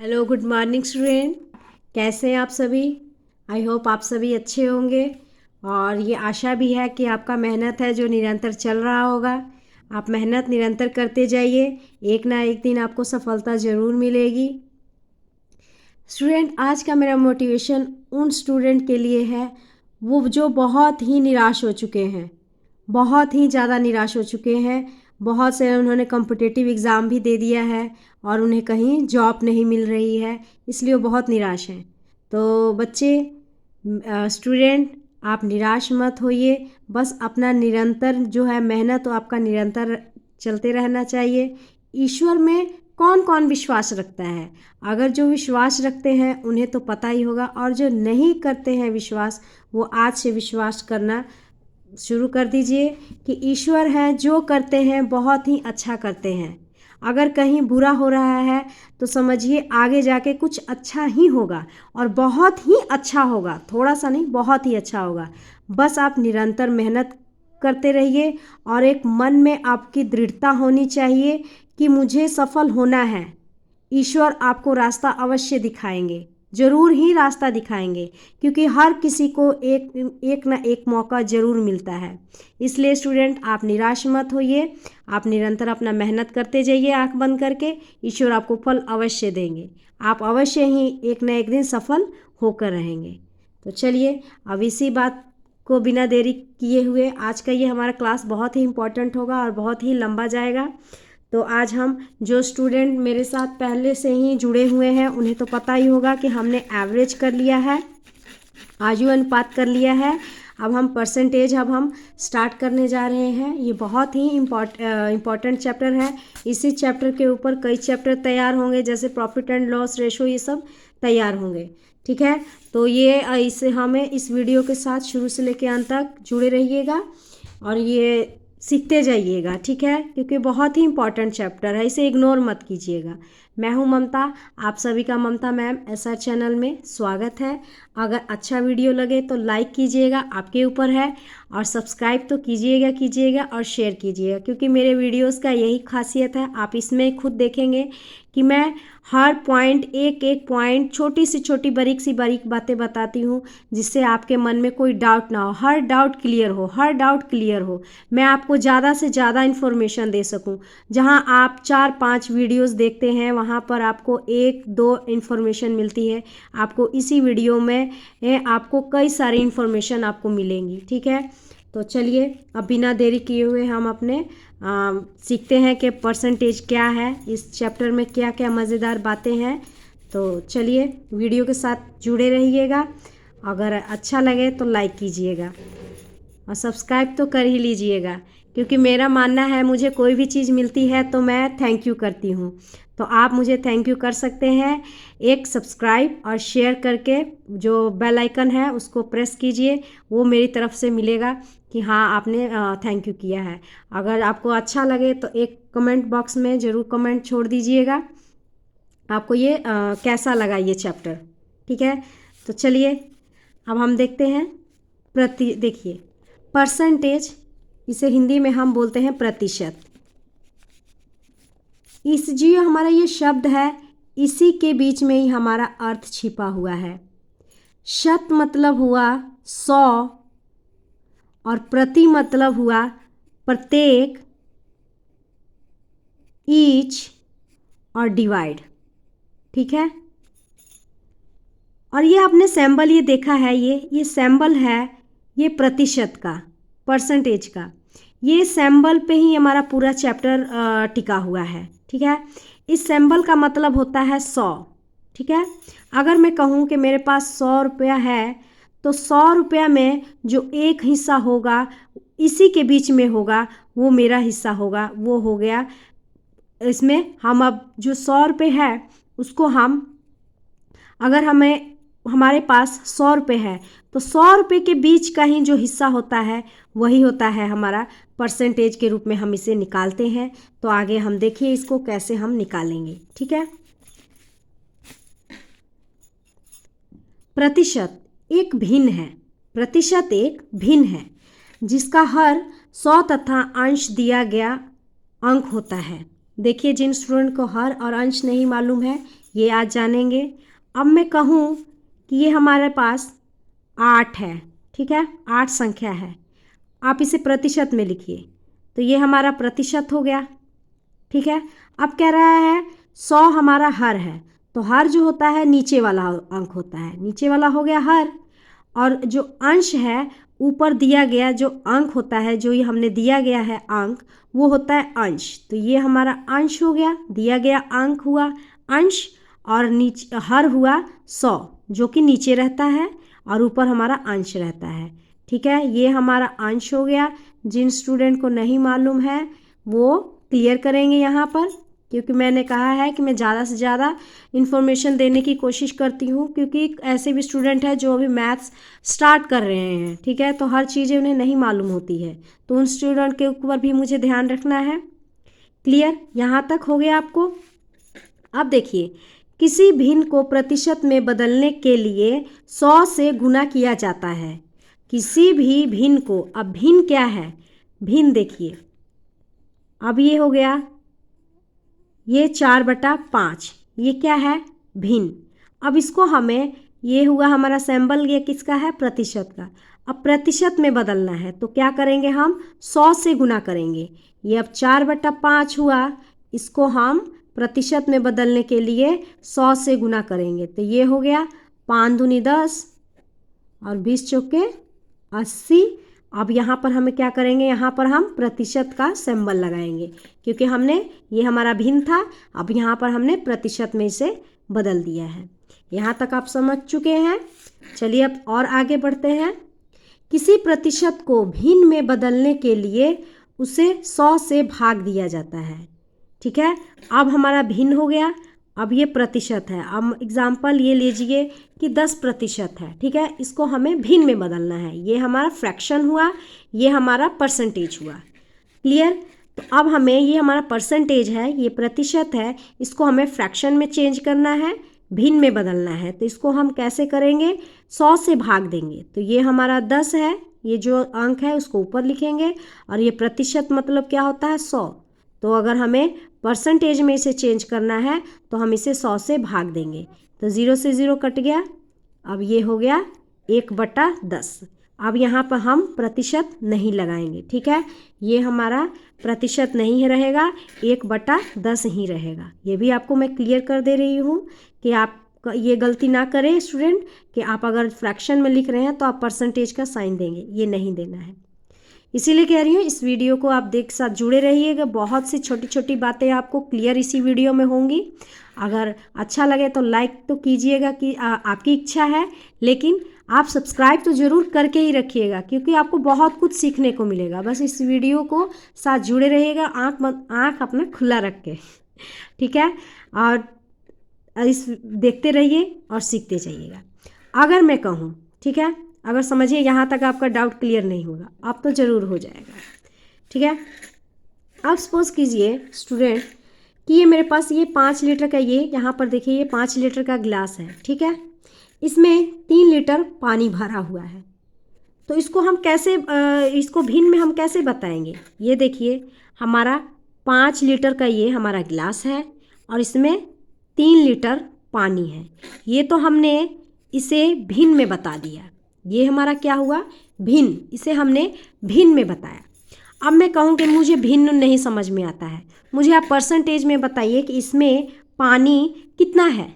Hello, good morning student. कैसे हैं आप सभी? आई होप आप सभी अच्छे होंगे और ये आशा भी है कि आपका मेहनत है जो निरंतर चल रहा होगा। आप मेहनत निरंतर करते जाइए, एक ना एक दिन आपको सफलता ज़रूर मिलेगी। स्टूडेंट, आज का मेरा मोटिवेशन उन स्टूडेंट के लिए है वो जो बहुत ही निराश हो चुके हैं, बहुत ही ज़्यादा निराश हो चुके हैं। बहुत से उन्होंने कॉम्पिटिटिव एग्ज़ाम भी दे दिया है और उन्हें कहीं जॉब नहीं मिल रही है, इसलिए वो बहुत निराश हैं। तो बच्चे, स्टूडेंट, आप निराश मत होइए। बस अपना निरंतर जो है मेहनत, तो आपका निरंतर चलते रहना चाहिए। ईश्वर में कौन कौन विश्वास रखता है? अगर जो विश्वास रखते हैं उन्हें तो पता ही होगा, और जो नहीं करते हैं विश्वास, वो आज से विश्वास करना शुरू कर दीजिए कि ईश्वर है, जो करते हैं बहुत ही अच्छा करते हैं। अगर कहीं बुरा हो रहा है तो समझिए आगे जाके कुछ अच्छा ही होगा, और बहुत ही अच्छा होगा, थोड़ा सा नहीं, बहुत ही अच्छा होगा। बस आप निरंतर मेहनत करते रहिए और एक मन में आपकी दृढ़ता होनी चाहिए कि मुझे सफल होना है। ईश्वर आपको रास्ता अवश्य दिखाएंगे, ज़रूर ही रास्ता दिखाएंगे, क्योंकि हर किसी को एक ना एक मौका ज़रूर मिलता है। इसलिए स्टूडेंट, आप निराश मत होइए, आप निरंतर अपना मेहनत करते जाइए आंख बंद करके। ईश्वर आपको फल अवश्य देंगे, आप अवश्य ही एक ना एक दिन सफल होकर रहेंगे। तो चलिए, अब इसी बात को बिना देरी किए हुए, आज का ये हमारा क्लास बहुत ही इम्पोर्टेंट होगा और बहुत ही लंबा जाएगा। तो आज हम, जो स्टूडेंट मेरे साथ पहले से ही जुड़े हुए हैं उन्हें तो पता ही होगा कि हमने एवरेज कर लिया है, आयु अनुपात कर लिया है। अब हम परसेंटेज स्टार्ट करने जा रहे हैं। ये बहुत ही इम्पॉर्टेंट चैप्टर है। इसी चैप्टर के ऊपर कई चैप्टर तैयार होंगे, जैसे प्रॉफिट एंड लॉस रेशो, ये सब तैयार होंगे। ठीक है, तो ये इसे हमें इस वीडियो के साथ शुरू से लेकर अंत तक जुड़े रहिएगा और ये सीखते जाइएगा। ठीक है, क्योंकि बहुत ही इम्पॉर्टेंट चैप्टर है, इसे इग्नोर मत कीजिएगा। मैं हूं ममता, आप सभी का ममता मैम एसआर चैनल में स्वागत है। अगर अच्छा वीडियो लगे तो लाइक कीजिएगा, आपके ऊपर है, और सब्सक्राइब तो कीजिएगा और शेयर कीजिएगा, क्योंकि मेरे वीडियोस का यही खासियत है। आप इसमें खुद देखेंगे कि मैं हर पॉइंट, एक एक पॉइंट, छोटी सी छोटी बारीक बातें बताती हूँ, जिससे आपके मन में कोई डाउट ना हो, हर डाउट क्लियर हो। मैं आपको ज़्यादा से ज़्यादा इन्फॉर्मेशन दे सकूँ। जहाँ आप 4-5 वीडियोस देखते हैं, वहाँ पर आपको 1-2 इन्फॉर्मेशन मिलती है। आपको इसी वीडियो में आपको कई सारी इन्फॉर्मेशन आपको मिलेंगी। ठीक है, तो चलिए, अब बिना देरी किए हुए हम अपने सीखते हैं कि परसेंटेज क्या है, इस चैप्टर में क्या क्या मज़ेदार बातें हैं। तो चलिए, वीडियो के साथ जुड़े रहिएगा। अगर अच्छा लगे तो लाइक कीजिएगा और सब्सक्राइब तो कर ही लीजिएगा, क्योंकि मेरा मानना है, मुझे कोई भी चीज़ मिलती है तो मैं थैंक यू करती हूँ। तो आप मुझे थैंक यू कर सकते हैं एक सब्सक्राइब और शेयर करके। जो बेल आइकन है उसको प्रेस कीजिए, वो मेरी तरफ से मिलेगा कि हाँ, आपने थैंक यू किया है। अगर आपको अच्छा लगे तो एक कमेंट बॉक्स में ज़रूर कमेंट छोड़ दीजिएगा, आपको ये कैसा लगा ये चैप्टर। ठीक है, तो चलिए, अब हम देखते हैं। देखिए, परसेंटेज, इसे हिंदी में हम बोलते हैं प्रतिशत। इस जो हमारा ये शब्द है, इसी के बीच में ही हमारा अर्थ छिपा हुआ है। शत मतलब हुआ 100 और प्रति मतलब हुआ प्रत्येक, ईच और डिवाइड। ठीक है, और ये आपने सैम्बल ये देखा है, ये सैम्बल है, ये प्रतिशत का, परसेंटेज का। ये सैम्बल पे ही हमारा पूरा चैप्टर टिका हुआ है। ठीक है, इस सैम्बल का मतलब होता है 100। ठीक है, अगर मैं कहूँ कि मेरे पास 100 रुपया है, तो 100 रुपया में जो एक हिस्सा होगा, इसी के बीच में होगा, वो मेरा हिस्सा होगा, वो हो गया। इसमें हम अब जो 100 रुपये है उसको हम, अगर हमारे पास 100 रुपये है, तो 100 रुपये के बीच का ही जो हिस्सा होता है वही होता है हमारा परसेंटेज के रूप में हम इसे निकालते हैं। तो आगे हम देखिए इसको कैसे हम निकालेंगे। ठीक है, प्रतिशत एक भिन्न है, प्रतिशत एक भिन्न है जिसका हर 100 तथा अंश दिया गया अंक होता है। देखिए, जिन स्टूडेंट को हर और अंश नहीं मालूम है ये आज जानेंगे। अब मैं कहूँ कि ये हमारे पास 8 है, ठीक है, 8 संख्या है, आप इसे प्रतिशत में लिखिए, तो ये हमारा प्रतिशत हो गया, ठीक है। अब कह रहा है 100 हमारा हर है, तो हर जो होता है नीचे वाला अंक होता है, नीचे वाला हो गया हर, और जो अंश है ऊपर दिया गया जो अंक होता है, जो ये हमने दिया गया है अंक, वो होता है अंश, तो ये हमारा अंश हो गया, दिया गया अंक हुआ अंश, और नीचे हर हुआ 100 जो कि नीचे रहता है, और ऊपर हमारा अंश रहता है, ठीक है। ये हमारा अंश हो गया। जिन स्टूडेंट को नहीं मालूम है वो क्लियर करेंगे यहाँ पर, क्योंकि मैंने कहा है कि मैं ज़्यादा से ज़्यादा इन्फॉर्मेशन देने की कोशिश करती हूँ, क्योंकि ऐसे भी स्टूडेंट हैं जो अभी मैथ्स स्टार्ट कर रहे हैं, ठीक है, तो हर चीज़ें उन्हें नहीं मालूम होती है, तो उन स्टूडेंट के ऊपर भी मुझे ध्यान रखना है। क्लियर, यहाँ तक हो गया आपको। अब देखिए, किसी भिन्न को प्रतिशत में बदलने के लिए 100 से गुना किया जाता है। किसी भी भिन्न को, अब भिन्न क्या है, भिन्न देखिए, अब ये हो गया, ये 4/5, ये क्या है, भिन्न। अब इसको हमें, ये हुआ हमारा सिंबल, ये किसका है, प्रतिशत का। अब प्रतिशत में बदलना है तो क्या करेंगे, हम 100 से गुना करेंगे। ये अब 4/5 हुआ, इसको हम प्रतिशत में बदलने के लिए 100 से गुना करेंगे, तो ये हो गया 5 दूनी 10 और 20 चौके 80। अब यहाँ पर हमें क्या करेंगे, यहाँ पर हम प्रतिशत का सिंबल लगाएंगे, क्योंकि हमने, ये हमारा भिन्न था, अब यहाँ पर हमने प्रतिशत में इसे बदल दिया है। यहाँ तक आप समझ चुके हैं। चलिए अब और आगे बढ़ते हैं। किसी प्रतिशत को भिन्न में बदलने के लिए उसे 100 से भाग दिया जाता है, ठीक है। अब हमारा भिन्न हो गया, अब ये प्रतिशत है। अब एग्जाम्पल ये लीजिए कि 10% है, ठीक है, इसको हमें भिन्न में बदलना है, ये हमारा फ्रैक्शन हुआ, ये हमारा परसेंटेज हुआ। क्लियर, तो अब हमें, ये हमारा परसेंटेज है, ये प्रतिशत है, इसको हमें फ्रैक्शन में चेंज करना है, भिन्न में बदलना है, तो इसको हम कैसे करेंगे, 100 से भाग देंगे, तो ये हमारा 10 है, ये जो अंक है उसको ऊपर लिखेंगे, और ये प्रतिशत मतलब क्या होता है, 100, तो अगर हमें परसेंटेज में इसे चेंज करना है तो हम इसे 100 से भाग देंगे, तो 0 से 0 कट गया। अब ये हो गया 1/10। अब यहाँ पर हम प्रतिशत नहीं लगाएंगे, ठीक है, ये हमारा प्रतिशत नहीं रहेगा, 1/10 ही रहेगा। ये भी आपको मैं क्लियर कर दे रही हूँ कि आप ये गलती ना करें स्टूडेंट, कि आप अगर फ्रैक्शन में लिख रहे हैं तो आप परसेंटेज का साइन देंगे, ये नहीं देना है। इसीलिए कह रही हूँ इस वीडियो को आप देख साथ जुड़े रहिएगा, बहुत सी छोटी छोटी बातें आपको क्लियर इसी वीडियो में होंगी। अगर अच्छा लगे तो लाइक तो कीजिएगा, कि आपकी इच्छा है, लेकिन आप सब्सक्राइब तो ज़रूर करके ही रखिएगा, क्योंकि आपको बहुत कुछ सीखने को मिलेगा। बस इस वीडियो को साथ जुड़े रहिएगा, आँख अपना खुला रख के, ठीक है, और इस देखते रहिए और सीखते जाइएगा। अगर मैं कहूँ, ठीक है, अगर समझिए यहाँ तक आपका डाउट क्लियर नहीं होगा, अब तो ज़रूर हो जाएगा, ठीक है। अब सपोज कीजिए स्टूडेंट कि ये मेरे पास ये 5 लीटर का, ये यहाँ पर देखिए ये 5 लीटर का गिलास है, ठीक है, इसमें 3 लीटर पानी भरा हुआ है, तो इसको हम कैसे, इसको भिन्न में हम कैसे बताएंगे। ये देखिए हमारा 5 लीटर का ये हमारा गिलास है, और इसमें 3 लीटर पानी है, ये तो हमने इसे भिन्न में बता दिया, ये हमारा क्या हुआ, भिन्न, इसे हमने भिन्न में बताया। अब मैं कहूँ कि मुझे भिन्न नहीं समझ में आता है, मुझे आप परसेंटेज में बताइए कि इसमें पानी कितना है,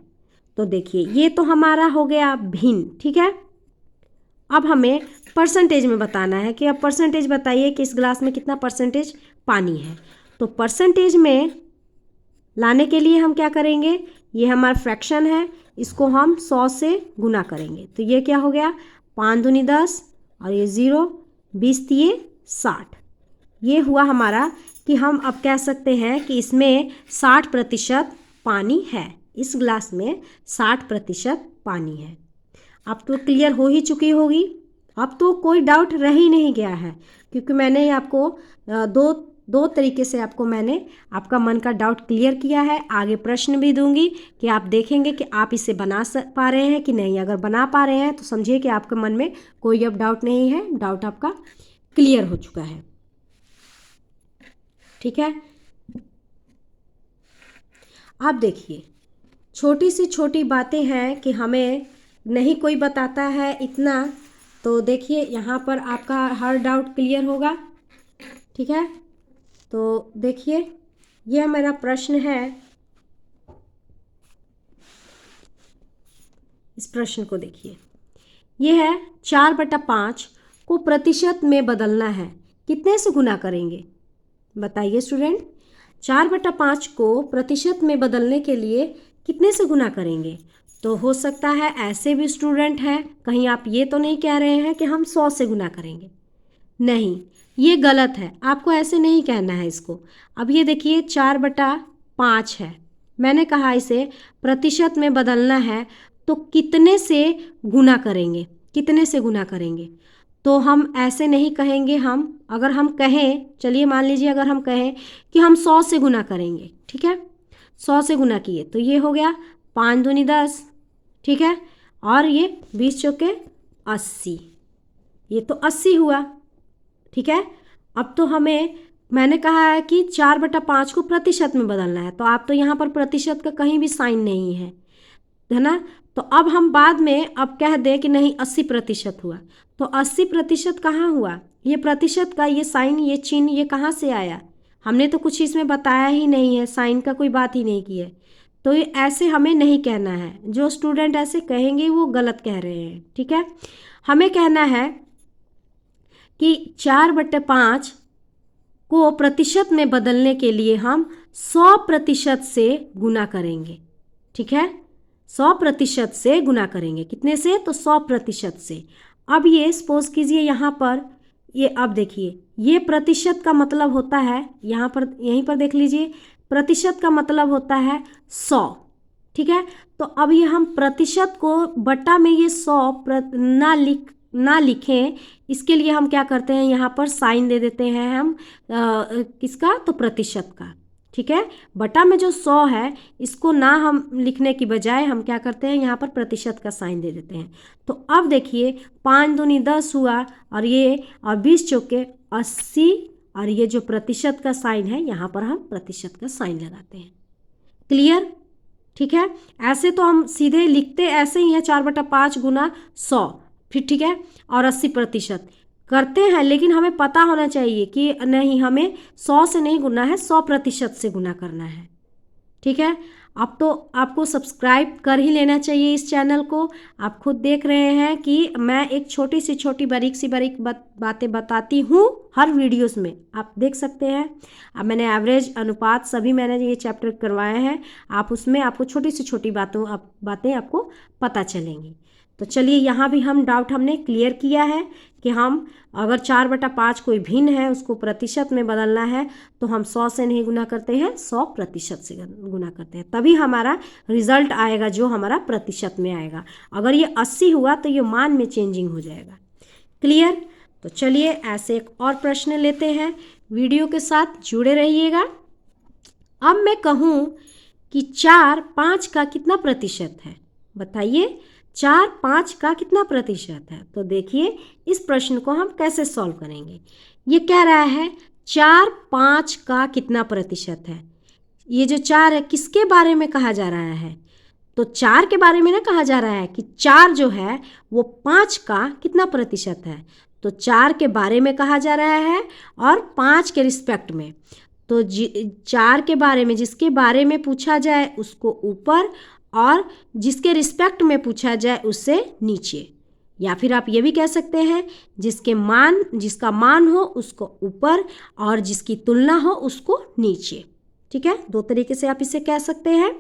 तो देखिए ये तो हमारा हो गया भिन्न, ठीक है। अब हमें परसेंटेज में बताना है कि अब परसेंटेज बताइए कि इस गिलास में कितना परसेंटेज पानी है, तो परसेंटेज में लाने के लिए हम क्या करेंगे, ये हमारा फ्रैक्शन है, इसको हम 100 से गुना करेंगे, तो ये क्या हो गया, 5 दूनी 10 और ये 0, 20 तिये 60, ये हुआ हमारा कि हम अब कह सकते हैं कि इसमें 60% पानी है, इस गिलास में 60% पानी है। अब तो क्लियर हो ही चुकी होगी, अब तो कोई डाउट रह ही नहीं गया है, क्योंकि मैंने आपको दो तरीके से आपको मैंने आपका मन का डाउट क्लियर किया है। आगे प्रश्न भी दूंगी कि आप देखेंगे कि आप इसे बना पा रहे हैं कि नहीं। अगर बना पा रहे हैं तो समझिए कि आपके मन में कोई अब डाउट नहीं है, डाउट आपका क्लियर हो चुका है, ठीक है। अब देखिए, छोटी सी छोटी बातें हैं कि हमें नहीं कोई बताता है इतना, तो देखिए यहाँ पर आपका हर डाउट क्लियर होगा। ठीक है, तो देखिए यह मेरा प्रश्न है, इस प्रश्न को देखिए। यह है 4/5 को प्रतिशत में बदलना है, कितने से गुना करेंगे? बताइए स्टूडेंट, 4/5 को प्रतिशत में बदलने के लिए कितने से गुना करेंगे? तो हो सकता है ऐसे भी स्टूडेंट हैं, कहीं आप ये तो नहीं कह रहे हैं कि हम 100 से गुना करेंगे। नहीं, ये गलत है, आपको ऐसे नहीं कहना है इसको। अब ये देखिए 4/5 है, मैंने कहा इसे प्रतिशत में बदलना है, तो कितने से गुना करेंगे? कितने से गुना करेंगे? तो हम ऐसे नहीं कहेंगे। हम अगर हम कहें, चलिए मान लीजिए अगर हम कहें कि हम 100 से गुना करेंगे, ठीक है, 100 से गुना किए तो ये हो गया 5 दूनी 10, ठीक है, और ये 20 चौके 80, ये तो 80 हुआ। ठीक है, अब तो मैंने कहा है कि 4/5 को प्रतिशत में बदलना है, तो आप तो यहाँ पर प्रतिशत का कहीं भी साइन नहीं है ना। तो अब हम बाद में अब कह दें कि नहीं 80% हुआ, तो 80% कहाँ हुआ? ये प्रतिशत का ये साइन, ये चिन्ह, ये कहाँ से आया? हमने तो कुछ इसमें बताया ही नहीं है, साइन का कोई बात ही नहीं की है। तो ये ऐसे हमें नहीं कहना है, जो स्टूडेंट ऐसे कहेंगे वो गलत कह रहे हैं। ठीक है, हमें कहना है कि 4/5 को प्रतिशत में बदलने के लिए हम 100% से गुना करेंगे। ठीक है, 100% से गुना करेंगे, कितने से? तो 100% से। अब ये सपोज कीजिए यहाँ पर, ये अब देखिए ये प्रतिशत का मतलब होता है, यहाँ पर यहीं पर देख लीजिए, प्रतिशत का मतलब होता है 100। ठीक है, तो अब ये हम प्रतिशत को बटा में ये 100 ना लिखें, इसके लिए हम क्या करते हैं, यहाँ पर साइन दे देते हैं हम किसका? तो प्रतिशत का। ठीक है, बटा में जो 100 है इसको ना हम लिखने की बजाय हम क्या करते हैं, यहाँ पर प्रतिशत का साइन दे देते हैं। तो अब देखिए 5 दूनी 10 हुआ, और ये और 20 चौके 80, और ये जो प्रतिशत का साइन है यहाँ पर हम प्रतिशत का साइन लगाते हैं। क्लियर? ठीक है, ऐसे तो हम सीधे लिखते ऐसे ही है 4/5 गुना 100, फिर ठीक है, और 80% करते हैं, लेकिन हमें पता होना चाहिए कि नहीं, हमें 100 से नहीं गुना है, 100% से गुना करना है। ठीक है, अब तो आपको सब्सक्राइब कर ही लेना चाहिए इस चैनल को। आप खुद देख रहे हैं कि मैं एक छोटी सी छोटी बारीक बातें बताती हूँ हर वीडियोस में, आप देख सकते हैं। अब मैंने एवरेज, अनुपात सभी मैंने ये चैप्टर करवाए हैं, आप उसमें आपको छोटी सी छोटी बातें आपको पता चलेंगी। तो चलिए यहाँ भी हम डाउट हमने क्लियर किया है कि हम अगर 4/5 कोई भिन्न है उसको प्रतिशत में बदलना है तो हम 100 से नहीं गुना करते हैं, 100% से गुना करते हैं, तभी हमारा रिजल्ट आएगा जो हमारा प्रतिशत में आएगा। अगर ये 80 हुआ तो ये मान में चेंजिंग हो जाएगा। क्लियर? तो चलिए ऐसे एक और प्रश्न लेते हैं, वीडियो के साथ जुड़े रहिएगा। अब मैं कहूँ कि 4/5 का कितना प्रतिशत है? बताइए, 4/5 का कितना प्रतिशत है? तो देखिए इस प्रश्न को हम कैसे सॉल्व करेंगे। ये कह रहा है 4/5 का कितना प्रतिशत है। ये जो 4 है किसके बारे में कहा जा रहा है? तो 4 के बारे में ना कहा जा रहा है कि 4 जो है वो 5 का कितना प्रतिशत है। तो 4 के बारे में कहा जा रहा है और 5 के रिस्पेक्ट में। तो 4 के बारे में, जिसके बारे में पूछा जाए उसको ऊपर, और जिसके रिस्पेक्ट में पूछा जाए उससे नीचे, या फिर आप ये भी कह सकते हैं जिसका मान हो उसको ऊपर और जिसकी तुलना हो उसको नीचे। ठीक है, दो तरीके से आप इसे कह सकते हैं।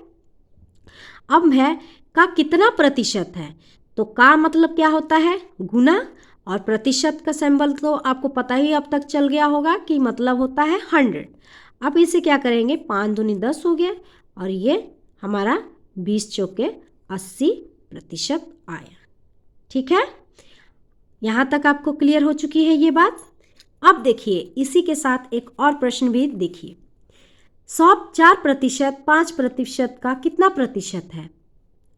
अब है का कितना प्रतिशत है, तो का मतलब क्या होता है? गुना, और प्रतिशत का सिंबल तो आपको पता ही अब तक चल गया होगा कि मतलब होता है 100। अब इसे क्या करेंगे, 5 दूनी 10 हो गया, और ये हमारा 20 चौके 80% आया। ठीक है, यहाँ तक आपको क्लियर हो चुकी है ये बात। अब देखिए इसी के साथ एक और प्रश्न भी देखिए। 4% 5% का कितना प्रतिशत है?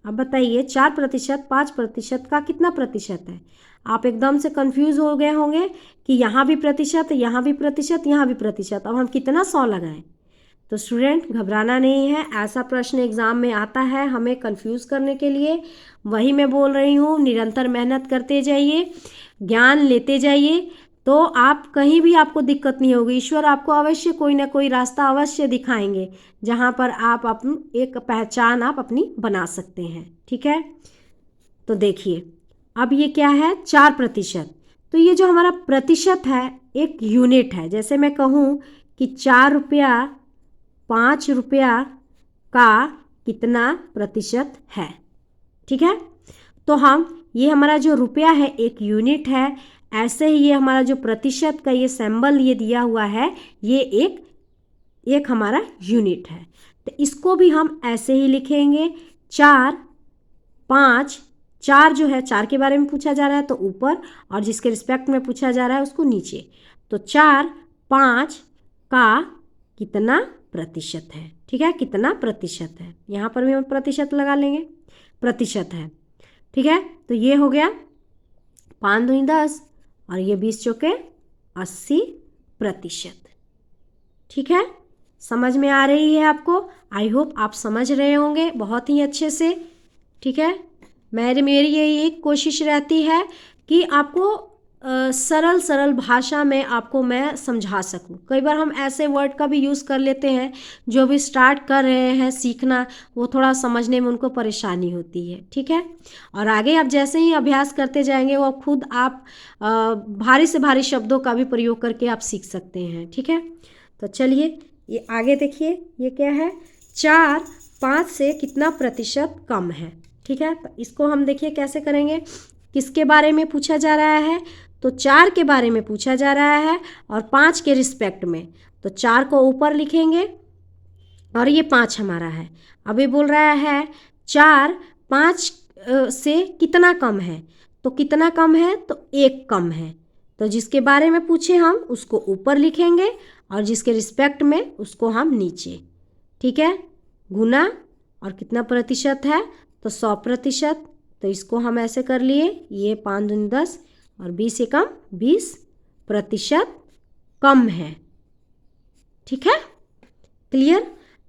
अब बताइए 4% 5% का कितना प्रतिशत है? आप एकदम से कंफ्यूज हो गए होंगे कि यहाँ भी प्रतिशत, यहाँ भी प्रतिशत, यहाँ भी प्रतिशत, अब हम कितना 100 लगाएं? तो स्टूडेंट घबराना नहीं है, ऐसा प्रश्न एग्ज़ाम में आता है हमें कंफ्यूज करने के लिए। वही मैं बोल रही हूँ, निरंतर मेहनत करते जाइए, ज्ञान लेते जाइए, तो आप कहीं भी आपको दिक्कत नहीं होगी। ईश्वर आपको अवश्य कोई ना कोई रास्ता अवश्य दिखाएंगे जहाँ पर आप अपनी एक पहचान आप अपनी बना सकते हैं। ठीक है, तो देखिए अब ये क्या है, 4%। तो ये जो हमारा प्रतिशत है एक यूनिट है। जैसे मैं कहूँ कि 4 रुपया 5 रुपया का कितना प्रतिशत है। ठीक है, तो हम ये हमारा जो रुपया है एक यूनिट है, ऐसे ही ये हमारा जो प्रतिशत का ये सिंबल ये दिया हुआ है ये एक हमारा यूनिट है। तो इसको भी हम ऐसे ही लिखेंगे, 4 5, 4 जो है 4 के बारे में पूछा जा रहा है तो ऊपर, और जिसके रिस्पेक्ट में पूछा जा रहा है उसको नीचे। तो 4 5 का कितना प्रतिशत है। ठीक है, कितना प्रतिशत है, यहाँ पर भी हम प्रतिशत लगा लेंगे, प्रतिशत है। ठीक है, तो ये हो गया 5 दूनी 10 और ये 20 चौके 80%। ठीक है, समझ में आ रही है आपको? आई होप आप समझ रहे होंगे बहुत ही अच्छे से। ठीक है, मेरी यही एक कोशिश रहती है कि आपको सरल सरल भाषा में आपको मैं समझा सकूं। कई बार हम ऐसे वर्ड का भी यूज़ कर लेते हैं जो भी स्टार्ट कर रहे हैं सीखना, वो थोड़ा समझने में उनको परेशानी होती है। ठीक है, और आगे आप जैसे ही अभ्यास करते जाएंगे वो खुद आप भारी से भारी शब्दों का भी प्रयोग करके आप सीख सकते हैं। ठीक है, तो चलिए ये आगे देखिए, ये क्या है, 4 5 से कितना प्रतिशत कम है। ठीक है, तो इसको हम देखिए कैसे करेंगे, किसके बारे में पूछा जा रहा है, तो 4 के बारे में पूछा जा रहा है और 5 के रिस्पेक्ट में। तो 4 को ऊपर लिखेंगे और ये 5 हमारा है। अभी बोल रहा है 4 5 से कितना कम है, तो कितना कम है, तो 1 कम है। तो जिसके बारे में पूछे हम उसको ऊपर लिखेंगे और जिसके रिस्पेक्ट में उसको हम नीचे। ठीक है, गुना और कितना प्रतिशत है, तो 100%। तो इसको हम ऐसे कर लिए, ये 5 दूनी 10 और 20 एकम 20% कम है। ठीक है, क्लियर?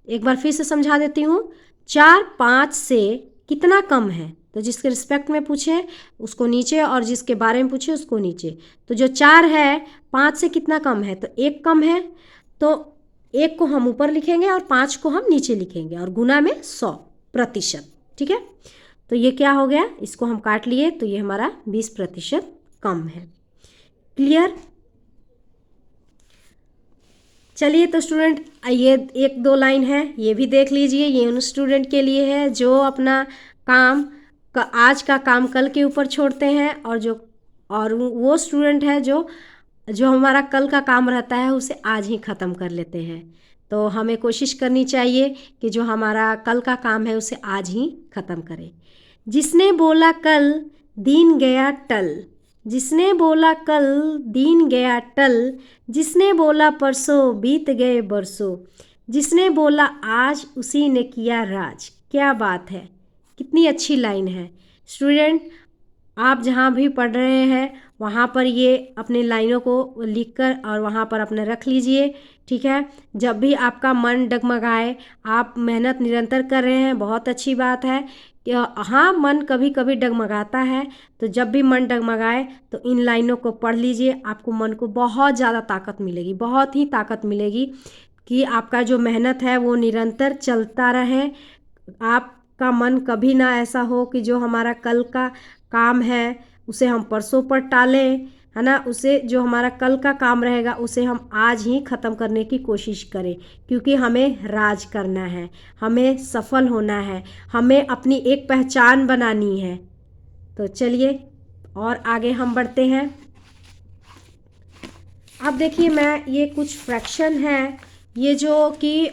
एक बार फिर से समझा देती हूँ, 4 5 से कितना कम है, तो जिसके रिस्पेक्ट में पूछे उसको नीचे और जिसके बारे में पूछे उसको नीचे। तो जो 4 है 5 से कितना कम है, तो 1 कम है, तो 1 को हम ऊपर लिखेंगे और 5 को हम नीचे लिखेंगे और गुना में 100%। ठीक है, तो ये क्या हो गया, इसको हम काट लिए, तो ये हमारा 20% कम है। क्लियर? चलिए तो स्टूडेंट ये 1-2 लाइन है ये भी देख लीजिए। ये उन स्टूडेंट के लिए है जो अपना काम आज का काम कल के ऊपर छोड़ते हैं, और वो स्टूडेंट है जो हमारा कल का काम रहता है उसे आज ही ख़त्म कर लेते हैं। तो हमें कोशिश करनी चाहिए कि जो हमारा कल का काम है उसे आज ही ख़त्म करें। जिसने बोला कल दिन गया टल, जिसने बोला कल दिन गया टल, जिसने बोला परसों बीत गए बरसों, जिसने बोला आज उसी ने किया राज। क्या बात है, कितनी अच्छी लाइन है। स्टूडेंट आप जहाँ भी पढ़ रहे हैं वहाँ पर ये अपने लाइनों को लिखकर और वहाँ पर अपने रख लीजिए। ठीक है, जब भी आपका मन डगमगाए, आप मेहनत निरंतर कर रहे हैं, बहुत अच्छी बात है। हाँ, मन कभी कभी डगमगाता है, तो जब भी मन डगमगाए तो इन लाइनों को पढ़ लीजिए, आपको मन को बहुत ज़्यादा ताकत मिलेगी, बहुत ही ताकत मिलेगी कि आपका जो मेहनत है वो निरंतर चलता रहे। आपका मन कभी ना ऐसा हो कि जो हमारा कल का काम है उसे हम परसों पर टालें, है ना, उसे जो हमारा कल का काम रहेगा उसे हम आज ही ख़त्म करने की कोशिश करें, क्योंकि हमें राज करना है, हमें सफल होना है, हमें अपनी एक पहचान बनानी है। तो चलिए और आगे हम बढ़ते हैं। अब देखिए मैं ये कुछ फ्रैक्शन है ये जो कि